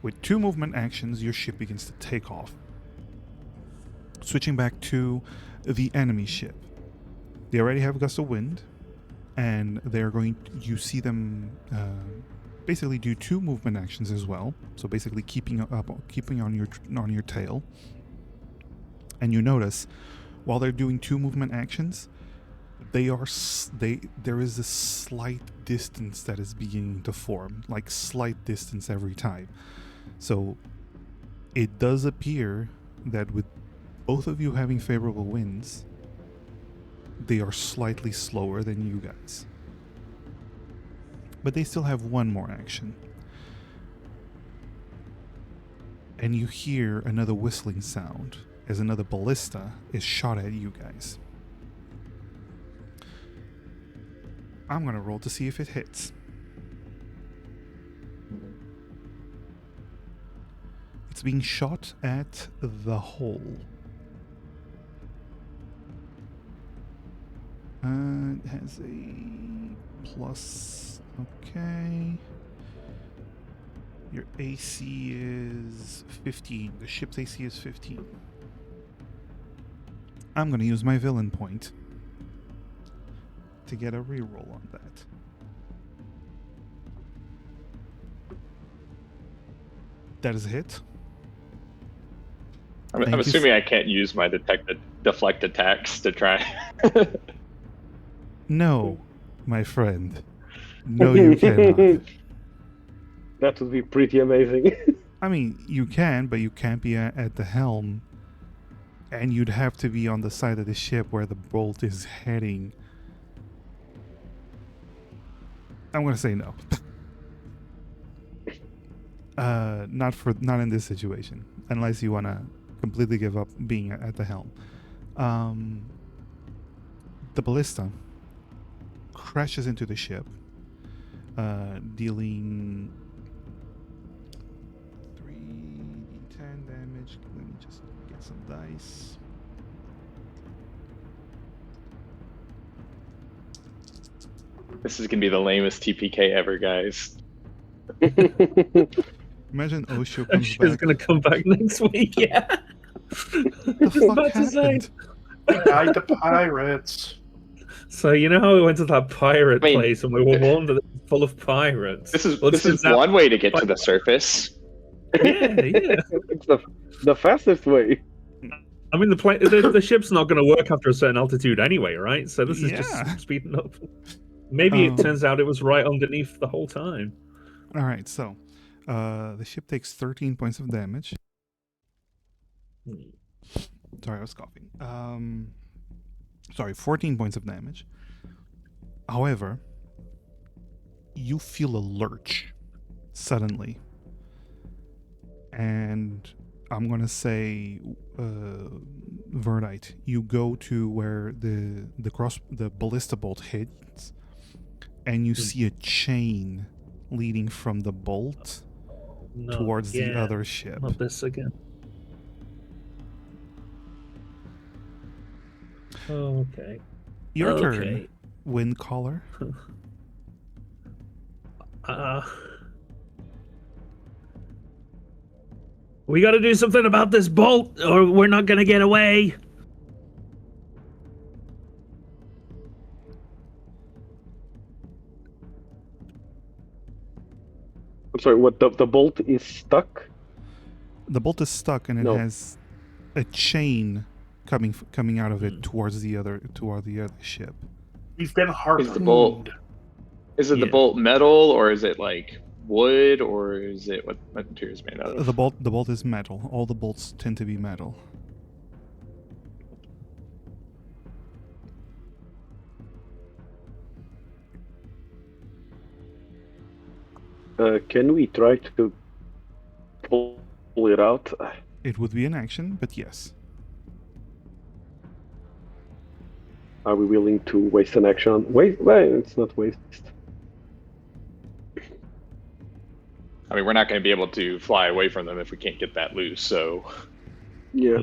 [SPEAKER 1] with 2 movement actions, your ship begins to take off. Switching back to the enemy ship. They already have a gust of wind, and you see them basically do 2 movement actions as well. So basically keeping on your tail. And you notice, while they're doing 2 movement actions, there is a slight distance that is beginning to form, like slight distance every time. So it does appear that with both of you having favorable winds, they are slightly slower than you guys. But they still have 1 more action. And you hear another whistling sound as another ballista is shot at you guys. I'm gonna roll to see if it hits. It's being shot at the hole. It has a plus. Okay. Your AC is 15. The ship's AC is 15. I'm going to use my villain point to get a reroll on that. That is a hit.
[SPEAKER 2] I'm
[SPEAKER 1] Thank you,
[SPEAKER 2] assuming I can't use my deflect attacks to try.
[SPEAKER 1] No, my friend. No, you cannot.
[SPEAKER 5] That would be pretty amazing.
[SPEAKER 1] I mean, you can, but you can't be at the helm. And you'd have to be on the side of the ship where the bolt is heading. I'm gonna say no. Not in this situation, unless you wanna completely give up being at the helm. The ballista crashes into the ship, dealing 3d10 damage. Let me just get some dice.
[SPEAKER 2] This is gonna be the lamest TPK ever, guys.
[SPEAKER 1] Imagine Osho
[SPEAKER 3] And
[SPEAKER 1] comes
[SPEAKER 3] she's
[SPEAKER 1] back.
[SPEAKER 3] gonna come back next week. Yeah.
[SPEAKER 1] The fuck
[SPEAKER 3] about to say.
[SPEAKER 1] happened?
[SPEAKER 4] Guide the pirates.
[SPEAKER 3] So you know how we went to that pirate
[SPEAKER 2] I mean,
[SPEAKER 3] place and we were warned that it was full of pirates.
[SPEAKER 2] This is
[SPEAKER 3] Well, it
[SPEAKER 2] this is
[SPEAKER 3] turns out-
[SPEAKER 2] one way to get to the surface.
[SPEAKER 3] Yeah, yeah.
[SPEAKER 5] It's the fastest way.
[SPEAKER 3] I mean, the ship's not going to work after a certain altitude anyway, right? So this is
[SPEAKER 1] Yeah.
[SPEAKER 3] just speeding up. Maybe
[SPEAKER 1] Um,
[SPEAKER 3] it turns out it was right underneath the whole time.
[SPEAKER 1] All right, so the ship takes 13 points of damage. Sorry, I was coughing. Sorry, 14 points of damage. However, you feel a lurch suddenly, and I'm gonna say, Verdite, you go to where the ballista bolt hits, and you see a chain leading from the bolt
[SPEAKER 3] No,
[SPEAKER 1] towards the
[SPEAKER 3] yeah,
[SPEAKER 1] other ship.
[SPEAKER 3] Not this again. Okay.
[SPEAKER 1] Your turn,
[SPEAKER 3] Okay.
[SPEAKER 1] Wind Caller.
[SPEAKER 3] We got to do something about this bolt, or we're not going to get away.
[SPEAKER 5] I'm sorry, what the bolt is stuck?
[SPEAKER 1] The bolt is stuck, and it
[SPEAKER 5] No.
[SPEAKER 1] has a chain coming out of it toward the other ship.
[SPEAKER 4] We've been harpooned.
[SPEAKER 2] Is the bolt the
[SPEAKER 3] Yeah.
[SPEAKER 2] bolt metal, or is it like wood, or is it what material is made out of?
[SPEAKER 1] The bolt is metal. All the bolts tend to be metal.
[SPEAKER 5] Can we try to pull it out?
[SPEAKER 1] It would be an action, but yes.
[SPEAKER 5] Are we willing to waste an action? Wait, well, it's not waste.
[SPEAKER 2] I mean, we're not going to be able to fly away from them if we can't get that loose. So
[SPEAKER 5] Yeah.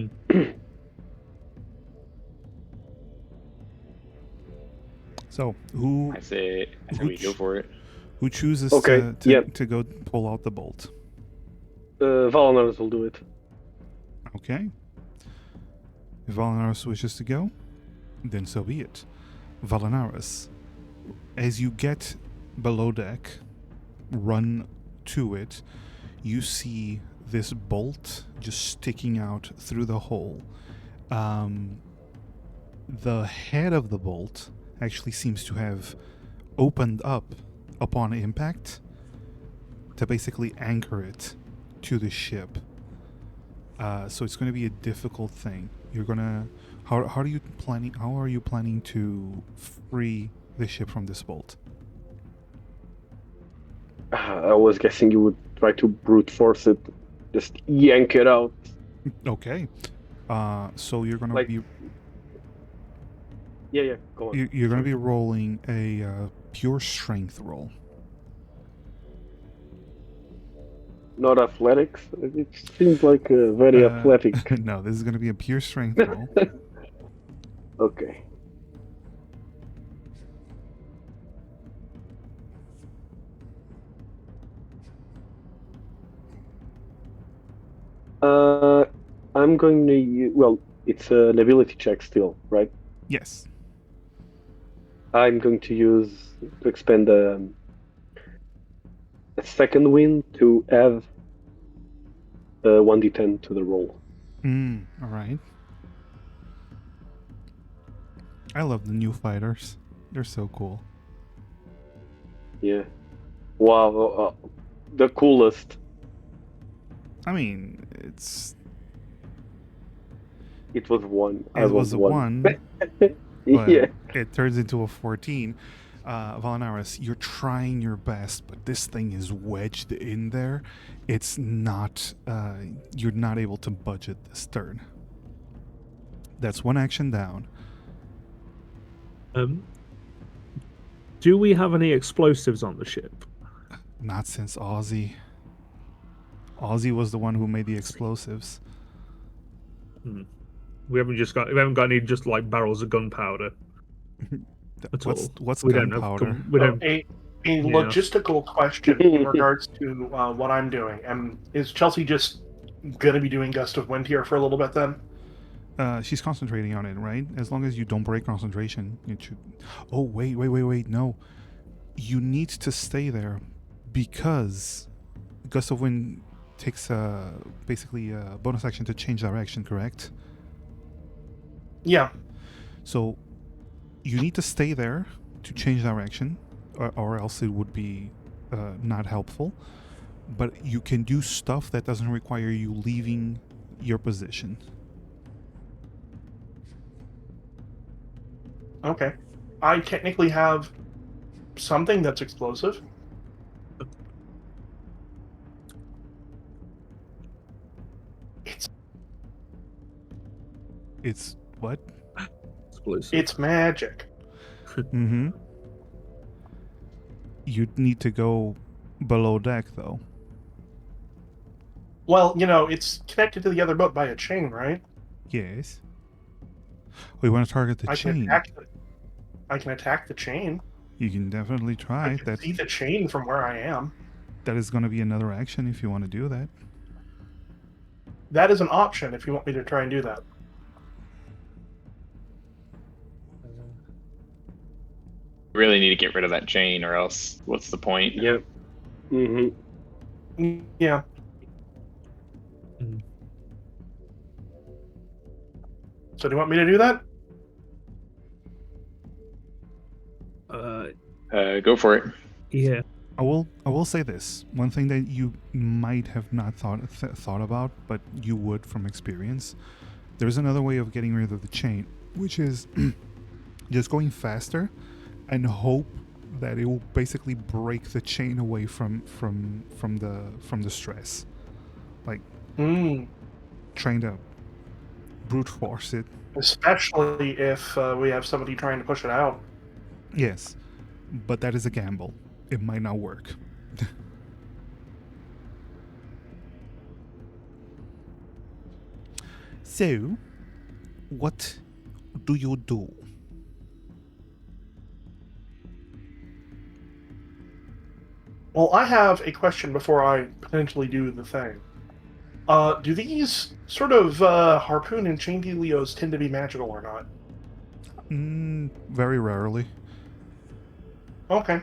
[SPEAKER 1] So who
[SPEAKER 2] I say we go for it.
[SPEAKER 1] who chooses
[SPEAKER 5] Okay,
[SPEAKER 1] to
[SPEAKER 5] yeah.
[SPEAKER 1] to go pull out the bolt?
[SPEAKER 5] Valanaris will do it.
[SPEAKER 1] Okay. If Valanaris wishes to go, then so be it. Valanaris, as you get below deck, run to it, you see this bolt just sticking out through the hole. The head of the bolt actually seems to have opened up upon impact to basically anchor it to the ship. So it's going to be a difficult thing. You're gonna how are you planning to free the ship from this bolt?
[SPEAKER 5] I was guessing you would try to brute force it, just yank it out.
[SPEAKER 1] Okay. So you're gonna
[SPEAKER 5] Like-
[SPEAKER 1] be
[SPEAKER 5] Yeah, go on.
[SPEAKER 1] you're gonna be rolling a pure strength roll.
[SPEAKER 5] not athletics. It seems like a very athletic.
[SPEAKER 1] No, this is going to be a pure strength roll.
[SPEAKER 5] Okay. I'm going to use, well, it's an ability check still, right?
[SPEAKER 1] Yes.
[SPEAKER 5] I'm going to expend a second wind to add 1d10 to the roll.
[SPEAKER 1] All right. I love the new fighters. They're so cool.
[SPEAKER 5] Yeah. Wow, the coolest.
[SPEAKER 1] I mean,
[SPEAKER 5] It was one. I
[SPEAKER 1] it was a
[SPEAKER 5] one.
[SPEAKER 1] 1, but
[SPEAKER 5] Yeah.
[SPEAKER 1] it turns into a 14. Valanaris, you're trying your best, but this thing is wedged in there. It's not, you're not able to budge it this turn. That's one action down.
[SPEAKER 3] Do we have any explosives on the ship?
[SPEAKER 1] Not since Ozzy. Ozzy was the one who made the explosives.
[SPEAKER 3] We haven't got any just like barrels of gunpowder. At all.
[SPEAKER 1] What's
[SPEAKER 3] We don't have
[SPEAKER 1] gunpowder?
[SPEAKER 3] we
[SPEAKER 4] So
[SPEAKER 3] don't.
[SPEAKER 4] a logistical question in regards to what I'm doing. Is Chelsea just going to be doing Gust of Wind here for a little bit then?
[SPEAKER 1] She's concentrating on it, right? As long as you don't break concentration, it should. Oh, wait. No. You need to stay there because Gust of Wind takes basically a bonus action to change direction, correct?
[SPEAKER 4] Yeah.
[SPEAKER 1] So you need to stay there to change direction, or else it would be not helpful. But you can do stuff that doesn't require you leaving your position.
[SPEAKER 4] Okay. I technically have something that's explosive.
[SPEAKER 1] It's what?
[SPEAKER 3] Explosive.
[SPEAKER 4] It's magic.
[SPEAKER 1] Mm-hmm. You'd need to go below deck, though.
[SPEAKER 4] Well, it's connected to the other boat by a chain, right?
[SPEAKER 1] Yes. We want to target the chain.
[SPEAKER 4] I can attack the chain.
[SPEAKER 1] You can definitely
[SPEAKER 4] I
[SPEAKER 1] try.
[SPEAKER 4] can see the chain from where I am.
[SPEAKER 1] That is going to be another action if you want to do that.
[SPEAKER 4] That is an option if you want me to try and do that.
[SPEAKER 2] We really need to get rid of that chain, or else what's the point?
[SPEAKER 5] Yep. Mm-hmm.
[SPEAKER 4] Yeah. So do you want me to do that?
[SPEAKER 2] Go for it.
[SPEAKER 3] Yeah.
[SPEAKER 1] I will say this. One thing that you might have not thought about, but you would from experience. There's another way of getting rid of the chain, which is just going faster and hope that it will basically break the chain away from the stress. Like trying to brute force it.
[SPEAKER 4] Especially if we have somebody trying to push it out.
[SPEAKER 1] Yes, but that is a gamble. It might not work. So, what do you do?
[SPEAKER 4] Well, I have a question before I potentially do the thing. Do these sort of harpoon and chain dealios tend to be magical or not?
[SPEAKER 1] Very rarely.
[SPEAKER 4] Okay.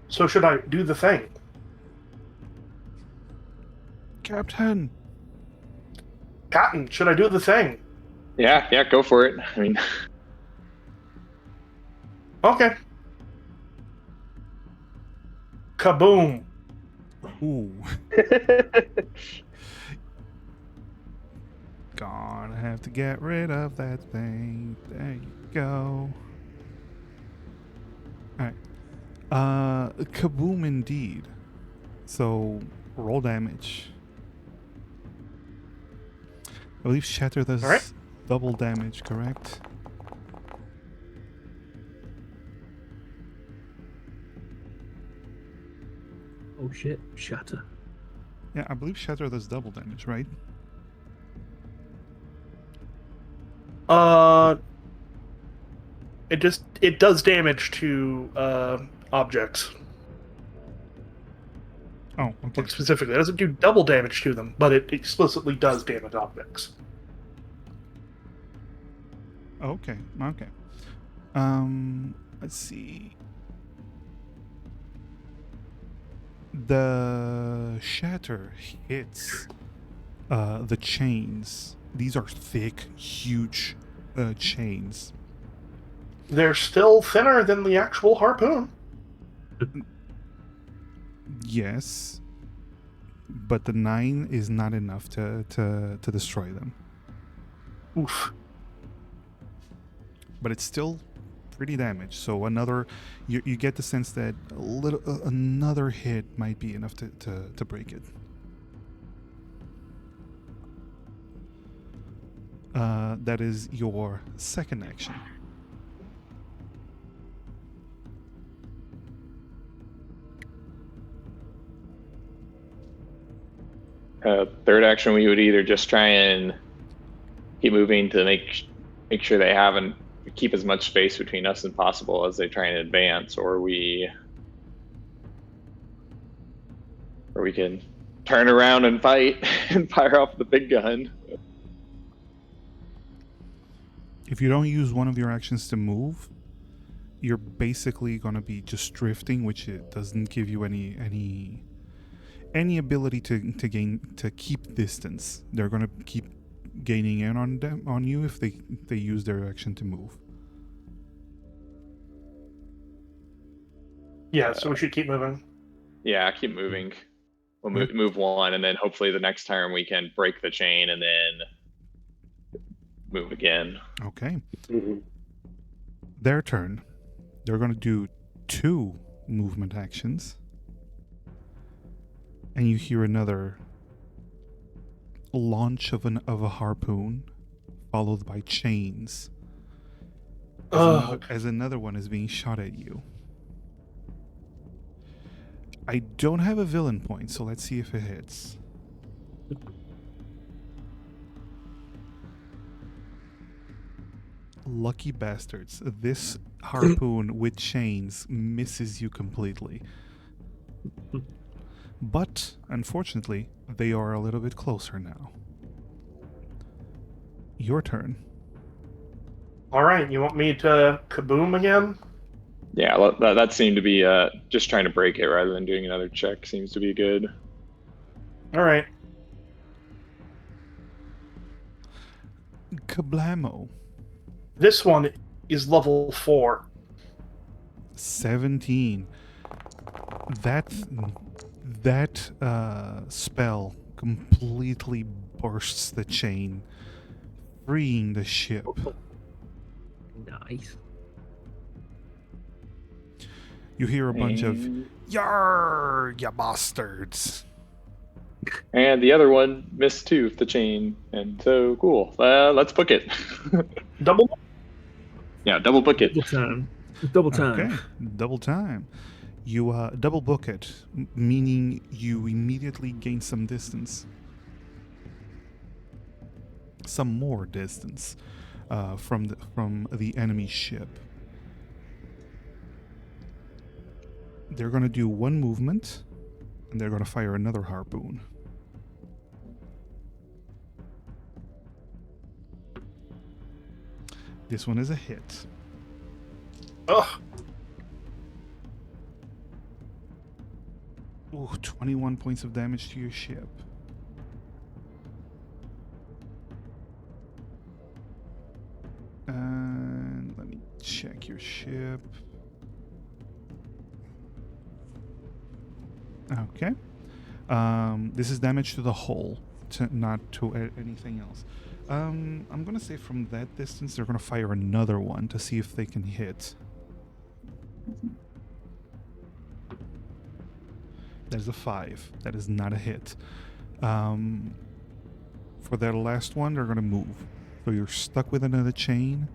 [SPEAKER 4] So should I do the thing?
[SPEAKER 1] Captain!
[SPEAKER 4] Captain, should I do the thing?
[SPEAKER 2] Yeah, go for it. I mean,
[SPEAKER 4] Okay. Kaboom.
[SPEAKER 1] Ooh. Gonna have to get rid of that thing. There you go. Alright. Kaboom indeed. So, roll damage. I believe Shatter does
[SPEAKER 4] Alright.
[SPEAKER 1] double damage, correct?
[SPEAKER 3] shit! Shatter.
[SPEAKER 1] Yeah, I believe Shatter does double damage, right?
[SPEAKER 4] It does damage to objects.
[SPEAKER 1] Oh, okay.
[SPEAKER 4] Like specifically, it doesn't do double damage to them, but it explicitly does damage objects.
[SPEAKER 1] Okay. Okay. Let's see. The shatter hits the chains. These are thick, huge chains.
[SPEAKER 4] They're still thinner than the actual harpoon.
[SPEAKER 1] Yes, but the 9 is not enough to destroy them.
[SPEAKER 4] Oof.
[SPEAKER 1] But it's still pretty damaged. So another, you get the sense that another hit might be enough to break it. That is your second action.
[SPEAKER 2] Third action, we would either just try and keep moving to make sure they haven't keep as much space between us as possible as they try and advance, or we can turn around and fight and fire off the big gun.
[SPEAKER 1] If you don't use one of your actions to move, you're basically gonna be just drifting, which it doesn't give you any ability to keep distance. They're gonna keep gaining in on you if they use their action to move.
[SPEAKER 4] Yeah, so we should keep moving.
[SPEAKER 2] Yeah, keep moving. We'll move one, and then hopefully the next turn we can break the chain and then move again.
[SPEAKER 1] Okay.
[SPEAKER 5] Mm-hmm.
[SPEAKER 1] Their turn. They're gonna do 2 movement actions. And you hear another launch of a harpoon, followed by chains. As another one is being shot at you. I don't have a villain point, so let's see if it hits. Lucky bastards. This harpoon with chains misses you completely. But, unfortunately, they are a little bit closer now. Your turn.
[SPEAKER 4] Alright, you want me to kaboom again?
[SPEAKER 2] Yeah, that seemed to be just trying to break it rather than doing another check seems to be good.
[SPEAKER 4] Alright.
[SPEAKER 1] Kablamo.
[SPEAKER 4] This one is level 4.
[SPEAKER 1] 17. That spell completely bursts the chain, freeing the ship.
[SPEAKER 3] Nice.
[SPEAKER 1] You hear a bunch of "Yarr, ya bastards!"
[SPEAKER 2] And the other one missed too, the chain. And so cool. Let's book it.
[SPEAKER 4] Double?
[SPEAKER 2] Yeah, double book it.
[SPEAKER 3] Double time. Double time.
[SPEAKER 1] Okay, double time. You double book it, meaning you immediately gain some distance. Some more distance from the enemy ship. They're going to do 1 movement, and they're going to fire another harpoon. This one is a hit.
[SPEAKER 4] Ugh.
[SPEAKER 1] Ooh, 21 points of damage to your ship. And let me check your ship. Okay. This is damage to the hull, not to anything else. I'm gonna say from that distance they're gonna fire another one to see if they can hit. That is a 5. That is not a hit. For their last one, they're gonna move. So you're stuck with another chain,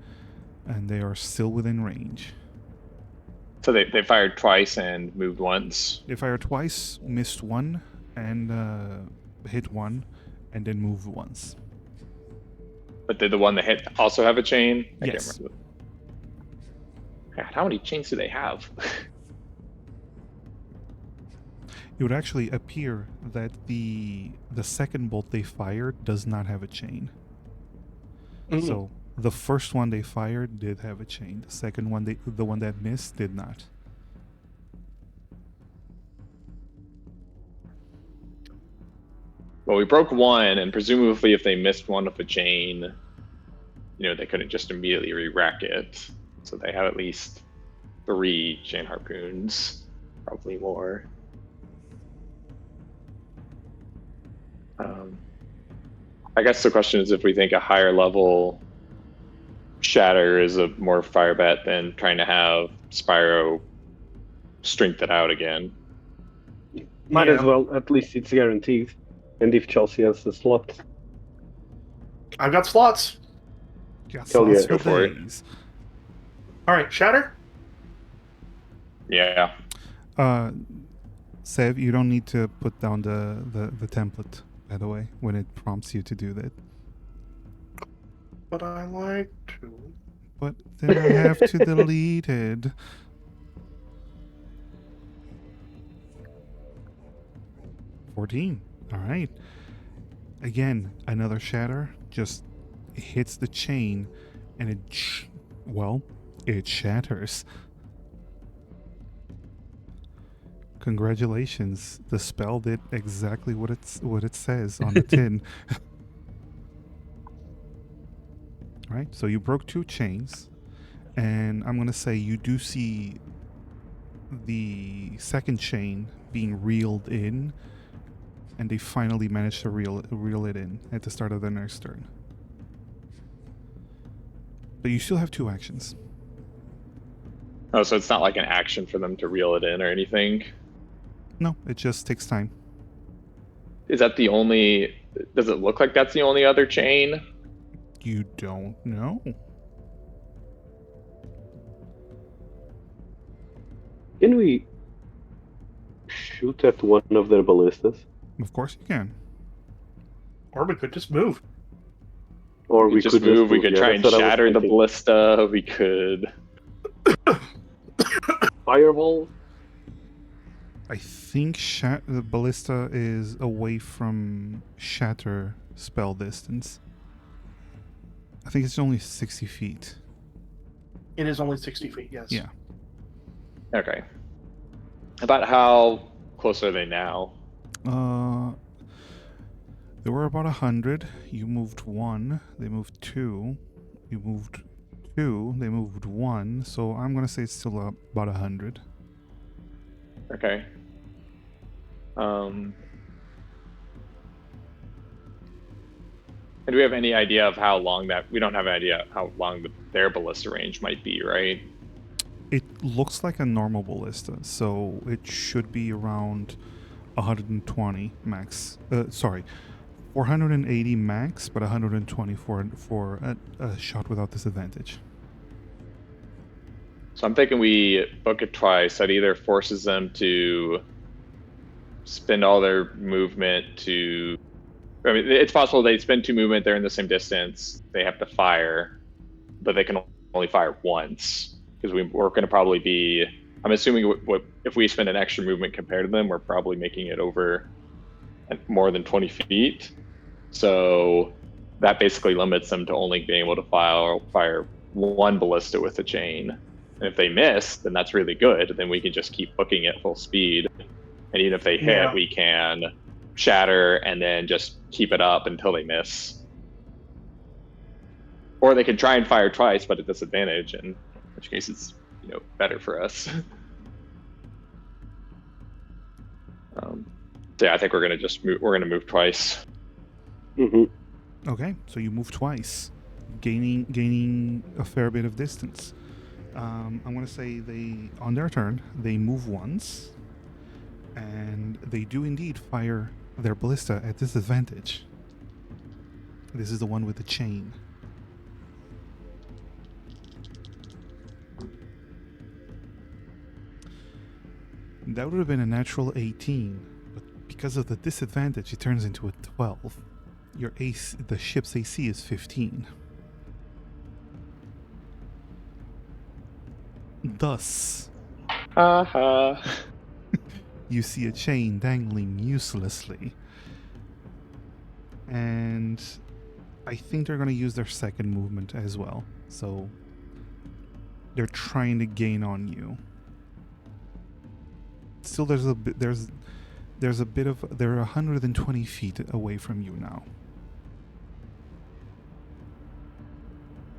[SPEAKER 1] and they are still within range.
[SPEAKER 2] So they fired twice and moved once.
[SPEAKER 1] They fired twice, missed one, and hit one, and then moved once.
[SPEAKER 2] But did the one that hit also have a chain? I
[SPEAKER 1] Yes.
[SPEAKER 2] can't remember. God, how many chains do they have?
[SPEAKER 1] It would actually appear that the second bolt they fired does not have a chain. So the first one they fired did have a chain. The second one, the one that missed, did not.
[SPEAKER 2] Well, we broke one, and presumably if they missed one with a chain, they couldn't just immediately re-rack it. So they have at least 3 chain harpoons, probably more. I guess the question is if we think a higher level shatter is a more fire bet than trying to have Spyro strength it out again.
[SPEAKER 5] Might as well, at least it's guaranteed. And if Chelsea has the slot.
[SPEAKER 4] I've got slots.
[SPEAKER 1] Yes,
[SPEAKER 5] Hell yeah.
[SPEAKER 2] Go for it.
[SPEAKER 4] All right, Shatter.
[SPEAKER 2] Yeah.
[SPEAKER 1] Sev, you don't need to put down the template, by the way, when it prompts you to do that.
[SPEAKER 4] But I like to.
[SPEAKER 1] But then I have to delete it. $14. All right. Again, another shatter just hits the chain, and it shatters. Congratulations! The spell did exactly what it says on the tin. Right. So you broke 2 chains, and I'm gonna say you do see the second chain being reeled in. And they finally managed to reel it in at the start of their next turn. But you still have 2 actions.
[SPEAKER 2] Oh, so it's not like an action for them to reel it in or anything?
[SPEAKER 1] No, it just takes time.
[SPEAKER 2] Is that the only... Does it look like that's the only other chain?
[SPEAKER 1] You don't know.
[SPEAKER 5] Can we shoot at one of their ballistas?
[SPEAKER 1] Of course you can.
[SPEAKER 4] Or we could just move.
[SPEAKER 5] Or
[SPEAKER 2] We could just move. We could try and
[SPEAKER 5] that's what I was
[SPEAKER 2] shatter the
[SPEAKER 5] thinking.
[SPEAKER 2] ballista. We could...
[SPEAKER 5] Fireball?
[SPEAKER 1] I think the ballista is away from shatter spell distance. I think it's only 60 feet.
[SPEAKER 4] It is only 60 feet, yes.
[SPEAKER 1] Yeah.
[SPEAKER 2] Okay. About how close are they now?
[SPEAKER 1] There were about 100. You moved 1. They moved 2. You moved 2. They moved 1. So I'm gonna say it's still about 100.
[SPEAKER 2] Okay. And do we have any idea of how long that... We don't have an idea how long their ballista range might be, right?
[SPEAKER 1] It looks like a normal ballista, so it should be around 120 max. 480 max, but 120 for a shot without disadvantage.
[SPEAKER 2] So I'm thinking we book it twice. That either forces them to spend all their movement to... I mean, it's possible they spend 2 movement, they're in the same distance, they have to fire, but they can only fire once. Because we're going to probably be... I'm assuming if we spend an extra movement compared to them, we're probably making it over more than 20 feet. So that basically limits them to only being able to fire 1 ballista with a chain. And if they miss, then that's really good. Then we can just keep booking at full speed. And even if they hit, we can shatter and then just keep it up until they miss. Or they can try and fire twice, but at disadvantage, in which case it's better for us. So yeah, I think we're gonna just move. We're gonna move twice.
[SPEAKER 5] Mm-hmm.
[SPEAKER 1] Okay, so you move twice, gaining a fair bit of distance. I'm gonna say on their turn they move once, and they do indeed fire their ballista at disadvantage. This is the one with the chain. That would have been a natural 18, but because of the disadvantage, it turns into a 12. Your AC, the ship's AC is 15. Thus,
[SPEAKER 2] Haha.
[SPEAKER 1] you see a chain dangling uselessly. And I think they're going to use their second movement as well. So they're trying to gain on you. Still, there's a bit they're 120 feet away from you now.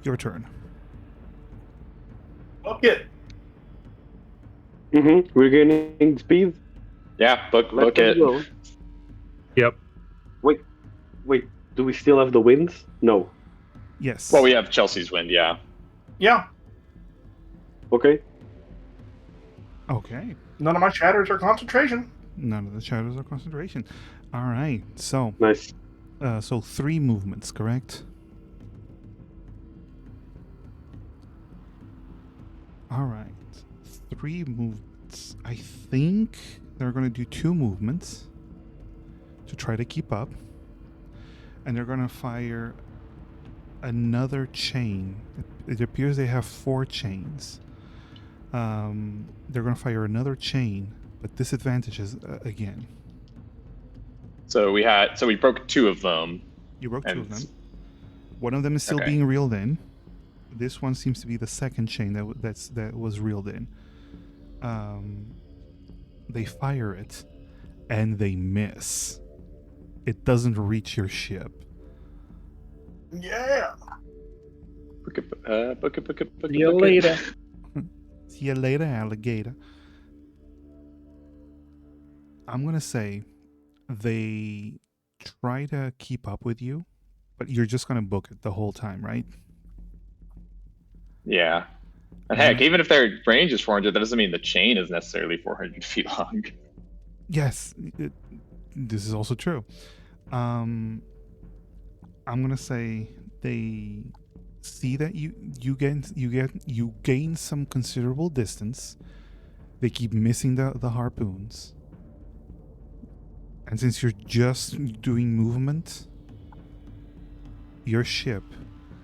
[SPEAKER 1] Your turn.
[SPEAKER 4] Book it.
[SPEAKER 5] We're gaining speed.
[SPEAKER 2] Yeah, book
[SPEAKER 5] Let
[SPEAKER 2] it.
[SPEAKER 5] them go.
[SPEAKER 3] Yep.
[SPEAKER 5] Wait. Do we still have the winds? No.
[SPEAKER 1] Yes.
[SPEAKER 2] Well, we have Chelsea's wind, yeah.
[SPEAKER 4] Yeah.
[SPEAKER 5] Okay.
[SPEAKER 1] Okay.
[SPEAKER 4] None of my shatters are concentration.
[SPEAKER 1] None of the shadows are concentration. All right. So,
[SPEAKER 5] Nice.
[SPEAKER 1] so 3 movements, correct? All right. 3 movements. I think they're going to do 2 movements to try to keep up. And they're going to fire another chain. It appears they have 4 chains. They're going to fire another chain, but disadvantages again.
[SPEAKER 2] So we broke 2 of them.
[SPEAKER 1] You broke 2
[SPEAKER 2] And
[SPEAKER 1] of them. One of them is still
[SPEAKER 2] Okay.
[SPEAKER 1] being reeled in. This one seems to be the second chain that was reeled in. They fire it, and they miss. It doesn't reach your ship.
[SPEAKER 4] Yeah.
[SPEAKER 2] Book it.
[SPEAKER 3] See you later.
[SPEAKER 1] See you later, alligator. I'm gonna say they try to keep up with you, but you're just gonna book it the whole time, right?
[SPEAKER 2] Yeah. And heck, even if their range is 400, that doesn't mean the chain is necessarily 400 feet long.
[SPEAKER 1] Yes, this is also true. I'm gonna say they see that you gain some considerable distance. They keep missing the harpoons, and since you're just doing movement, your ship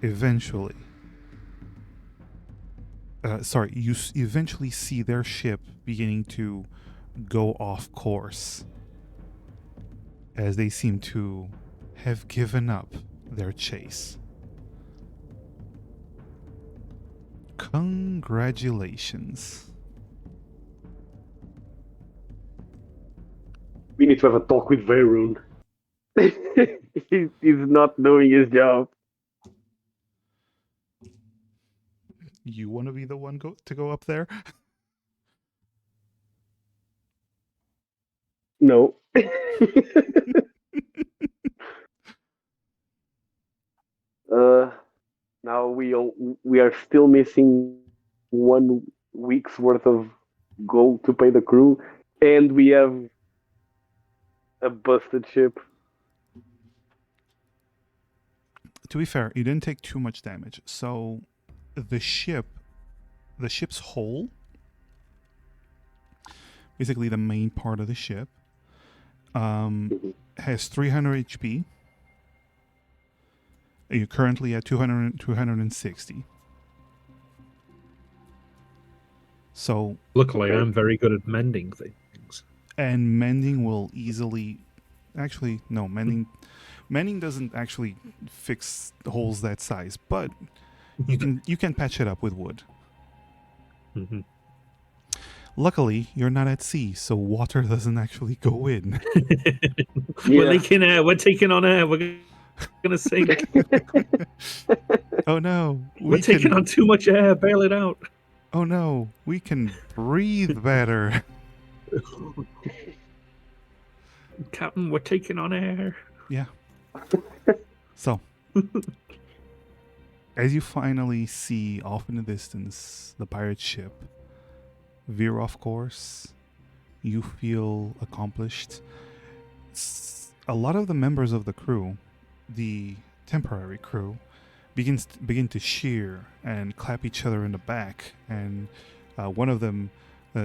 [SPEAKER 1] eventually. You eventually see their ship beginning to go off course as they seem to have given up their chase. Congratulations.
[SPEAKER 5] We need to have a talk with Varun. He's not doing his job.
[SPEAKER 1] You want to be the one to go up there?
[SPEAKER 5] No. Now we are still missing 1 week's worth of gold to pay the crew, and we have a busted ship.
[SPEAKER 1] To be fair, you didn't take too much damage. So the ship's hull, basically the main part of the ship, has 300 HP. You're currently at 260. So,
[SPEAKER 3] Luckily, I'm very good at mending things.
[SPEAKER 1] and mending will easily, actually, no, mending doesn't actually fix holes that size, but you can patch it up with wood.
[SPEAKER 3] Mhm.
[SPEAKER 1] Luckily, you're not at sea, so water doesn't actually go in.
[SPEAKER 3] We're leaking air. We're taking on air. We're gonna sink.
[SPEAKER 1] Oh no,
[SPEAKER 3] We're taking on too much air. Bail it out.
[SPEAKER 1] Oh no, we can breathe better.
[SPEAKER 3] Captain, we're taking on air.
[SPEAKER 1] Yeah. So, as you finally see off in the distance the pirate ship veer off course, you feel accomplished. A lot of the members of the crew, the temporary crew, begin to cheer and clap each other in the back, and one of them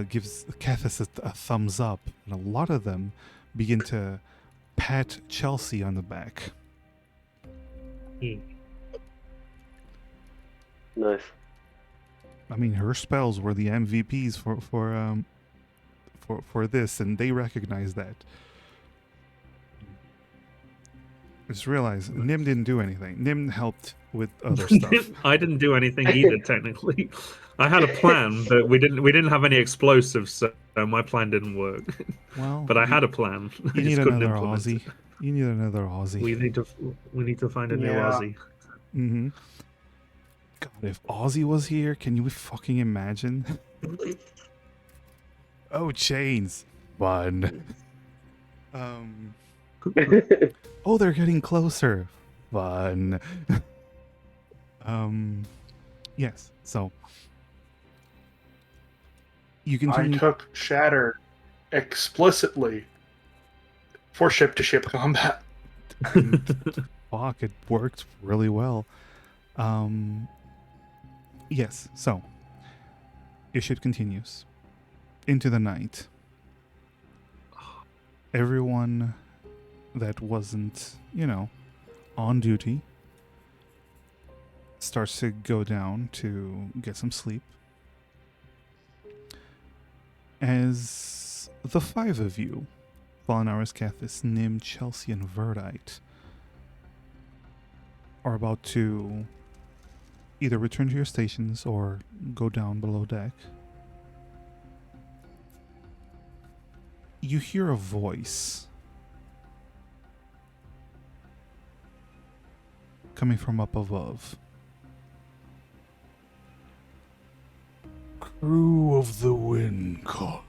[SPEAKER 1] gives Cathis a thumbs up, and a lot of them begin to pat Chelsea on the back.
[SPEAKER 5] Nice.
[SPEAKER 1] I mean, her spells were the MVPs for this, and they recognize that. Just realize Nim didn't do anything. Nim helped with other stuff.
[SPEAKER 3] I didn't do anything either, technically. I had a plan, but we didn't have any explosives, so my plan didn't work.
[SPEAKER 1] Well,
[SPEAKER 3] But I had a plan. I
[SPEAKER 1] You
[SPEAKER 3] just
[SPEAKER 1] need
[SPEAKER 3] couldn't
[SPEAKER 1] another
[SPEAKER 3] implement
[SPEAKER 1] Aussie.
[SPEAKER 3] it.
[SPEAKER 1] You need another Aussie.
[SPEAKER 3] We need to find a new
[SPEAKER 4] Yeah.
[SPEAKER 3] Aussie.
[SPEAKER 1] Mm-hmm. God, if Aussie was here, can you fucking imagine? Oh, chains. Fun. Oh, they're getting closer. Fun. Yes. So you
[SPEAKER 4] I
[SPEAKER 1] continue.
[SPEAKER 4] took Shatter explicitly for ship-to-ship combat.
[SPEAKER 1] Fuck, it worked really well. Yes. So your shit continues into the night. Everyone that wasn't, on duty starts to go down to get some sleep. As the five of you, Valinaris, Cathis, Nim, Chelsea, and Verdite, are about to either return to your stations or go down below deck, you hear a voice coming from up above. Crew of the Wind Caller.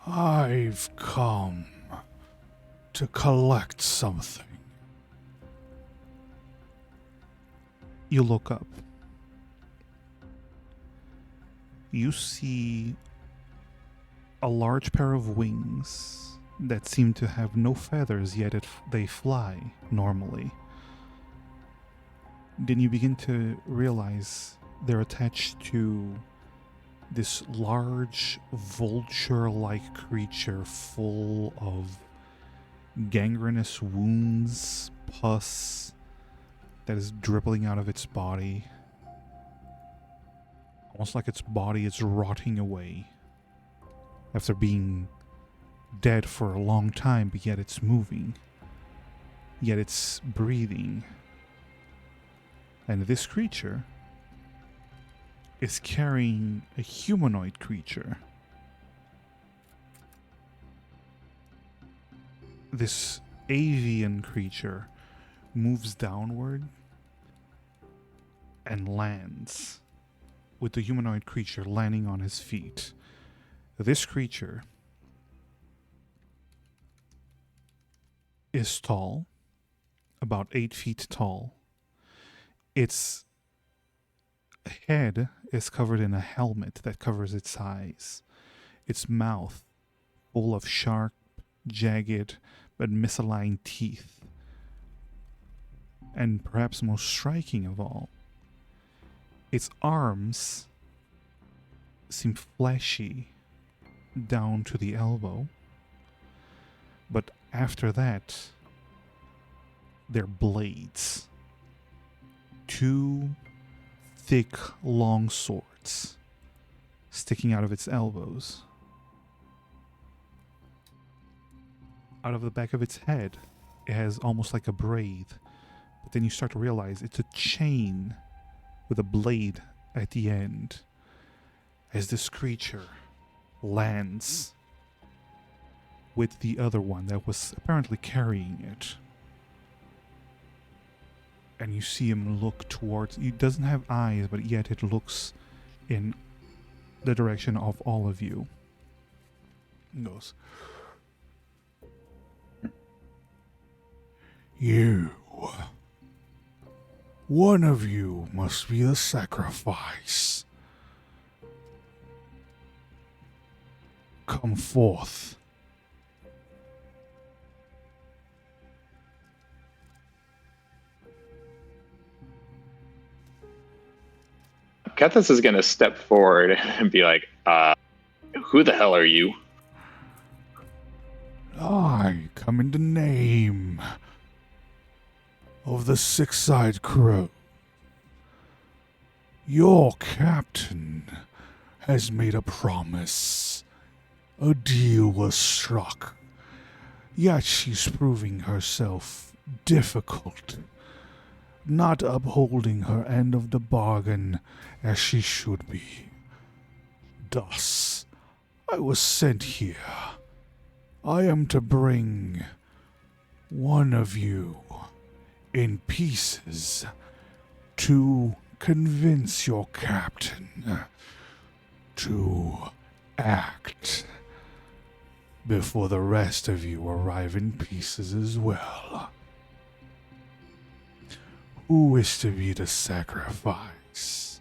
[SPEAKER 1] I've come to collect something. You look up. You see a large pair of wings that seem to have no feathers, yet they fly normally. Then you begin to realize they're attached to this large vulture-like creature full of gangrenous wounds, pus that is dribbling out of its body. Almost like its body is rotting away after being dead for a long time, but yet it's moving. Yet it's breathing. And this creature is carrying a humanoid creature. This avian creature moves downward and lands, with the humanoid creature landing on his feet. This creature is tall, about 8 feet tall. Its head is covered in a helmet that covers its eyes. Its mouth full of sharp, jagged, but misaligned teeth. And perhaps most striking of all, its arms seem fleshy down to the elbow, but after that, they're blades. 2 thick, long swords sticking out of its elbows. Out of the back of its head, it has almost like a braid, but then you start to realize it's a chain with a blade at the end as this creature lands with the other one that was apparently carrying it. And you see him look towards... He doesn't have eyes, but yet it looks in the direction of all of you. He goes, "You. One of you must be the sacrifice. Come forth."
[SPEAKER 2] Kethis is gonna step forward and be like, who the hell are you?
[SPEAKER 1] I come in the name of the Six-Eyed Crow. Your captain has made a promise. A deal was struck. Yet she's proving herself difficult, not upholding her end of the bargain as she should be. Thus, I was sent here. I am to bring one of you in pieces to convince your captain to act before the rest of you arrive in pieces as well. Who is to be the sacrifice?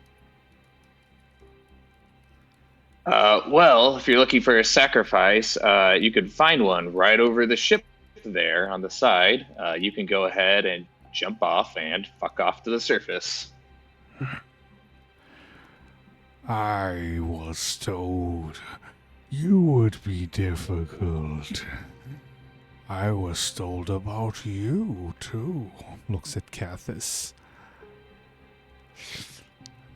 [SPEAKER 2] Well, if you're looking for a sacrifice, you can find one right over the ship there on the side. You can go ahead and jump off and fuck off to the surface.
[SPEAKER 1] I was told you would be difficult. I was told about you, too. Looks at Kethis.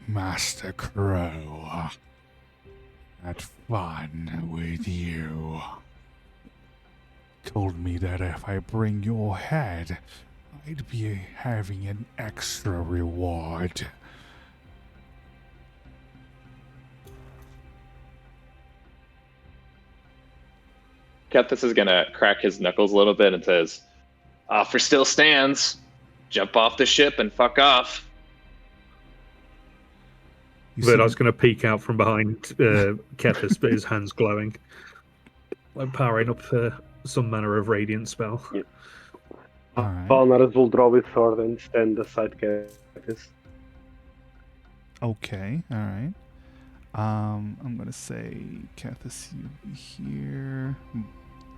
[SPEAKER 1] Master Crow. Had fun with you. Told me that if I bring your head, I'd be having an extra reward.
[SPEAKER 2] Kethis is gonna crack his knuckles a little bit and says, offer still stands. Jump off the ship and fuck off.
[SPEAKER 3] Verdok's going to peek out from behind Kethis, but his hand's glowing. Like powering up some manner of radiant spell.
[SPEAKER 5] Yeah.
[SPEAKER 1] Alright.
[SPEAKER 5] Valnaris will draw his sword and stand aside Kethis.
[SPEAKER 1] Okay, alright. I'm gonna say, Kethis, you here.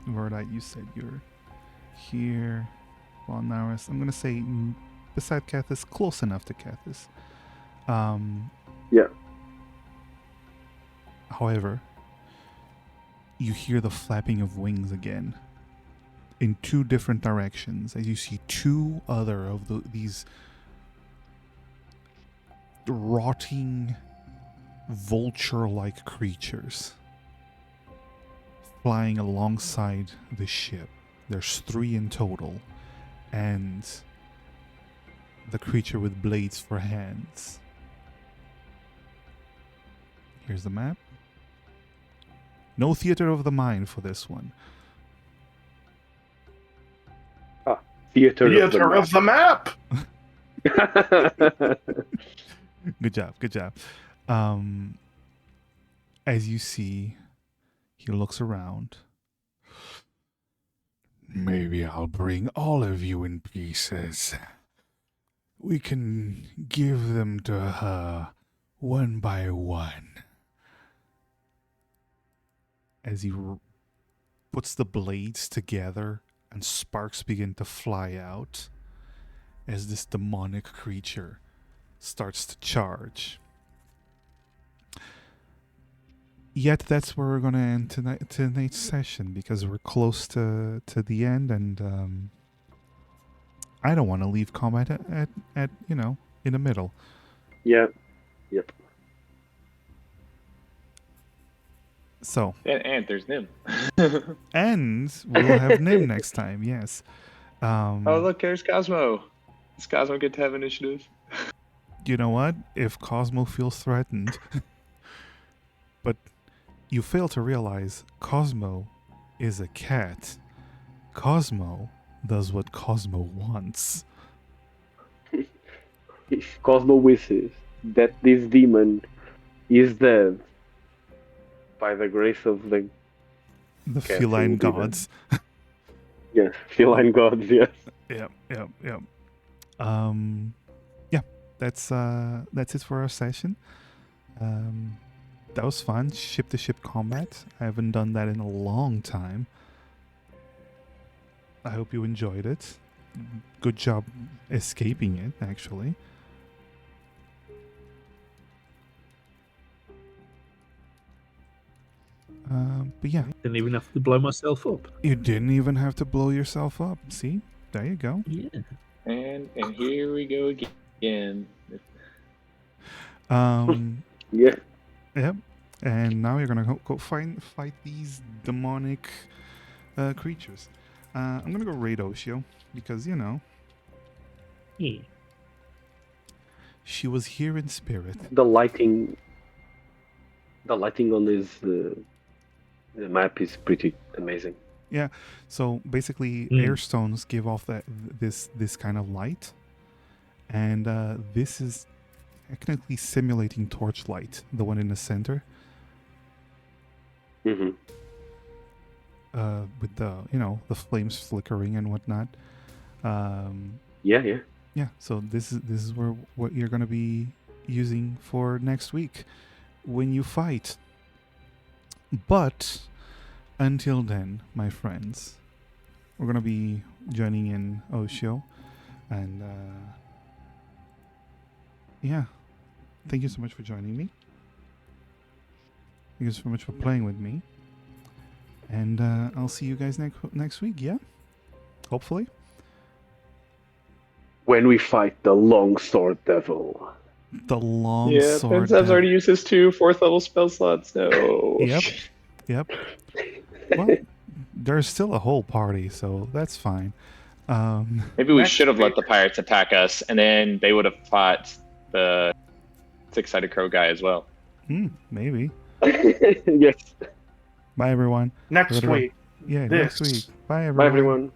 [SPEAKER 1] Verdite, you said you're here. Valnaris, I'm gonna say beside Kethis, close enough to Kethis.
[SPEAKER 5] Yeah.
[SPEAKER 1] However, you hear the flapping of wings again in two different directions as you see two other of these rotting vulture-like creatures flying alongside the ship. There's 3 in total, and the creature with blades for hands. Here's the map. No theater of the mind for this one.
[SPEAKER 5] Theater
[SPEAKER 4] of the map.
[SPEAKER 1] Good job, good job. As you see, he looks around. Maybe I'll bring all of you in pieces. We can give them to her one by one. As he puts the blades together and sparks begin to fly out as this demonic creature starts to charge. Yet that's where we're going to end tonight's session, because we're close to the end, and I don't want to leave combat at in the middle.
[SPEAKER 5] Yeah. Yep.
[SPEAKER 2] So and there's Nim.
[SPEAKER 1] And we'll have Nim next time. Yes.
[SPEAKER 2] Oh look, there's Cosmo. Does Cosmo get to have initiative?
[SPEAKER 1] You know what? If Cosmo feels threatened, but you fail to realize Cosmo is a cat. Cosmo does what Cosmo wants.
[SPEAKER 5] If Cosmo wishes that this demon is dead by the grace of the
[SPEAKER 1] feline gods.
[SPEAKER 5] Yes, feline gods, yes.
[SPEAKER 1] Yep. Yeah, that's it for our session. That was fun. Ship to ship combat. I haven't done that in a long time. I hope you enjoyed it. Good job escaping it, actually. But yeah,
[SPEAKER 3] Didn't even have to blow myself up.
[SPEAKER 1] you didn't even have to blow yourself up. See, there you go.
[SPEAKER 3] Yeah.
[SPEAKER 2] And here we go again.
[SPEAKER 5] Yeah.
[SPEAKER 1] Yep. And now you're gonna go fight these demonic creatures. I'm gonna go raid Oshio because
[SPEAKER 3] Yeah.
[SPEAKER 1] she was here in spirit.
[SPEAKER 5] The lighting on this the map is pretty amazing.
[SPEAKER 1] So basically, air stones give off this kind of light, and this is technically simulating torchlight, the one in the center,
[SPEAKER 5] Hmm.
[SPEAKER 1] with the flames flickering and whatnot.
[SPEAKER 5] Yeah.
[SPEAKER 1] Yeah. So this is what you're gonna be using for next week when you fight. But until then, my friends, we're gonna be joining in Oshio, and yeah, thank you so much for joining me. Thank you so much for playing with me, and I'll see you guys next week. Yeah, hopefully.
[SPEAKER 5] When we fight the long sword devil.
[SPEAKER 1] The long
[SPEAKER 2] Yeah,
[SPEAKER 1] sword.
[SPEAKER 2] Benzev's already used his 2 4th level spell slots. No.
[SPEAKER 1] Yep. Well, there's still a whole party, so that's fine.
[SPEAKER 2] Maybe we
[SPEAKER 4] Next
[SPEAKER 2] should have let
[SPEAKER 4] week.
[SPEAKER 2] the pirates attack us, and then they would have fought the 6-sided crow guy as well.
[SPEAKER 1] Maybe.
[SPEAKER 5] Yes.
[SPEAKER 1] Bye, everyone.
[SPEAKER 4] Next
[SPEAKER 1] Everyone.
[SPEAKER 4] week.
[SPEAKER 1] Yeah,
[SPEAKER 4] This.
[SPEAKER 1] next week. Bye, everyone.
[SPEAKER 5] Bye everyone.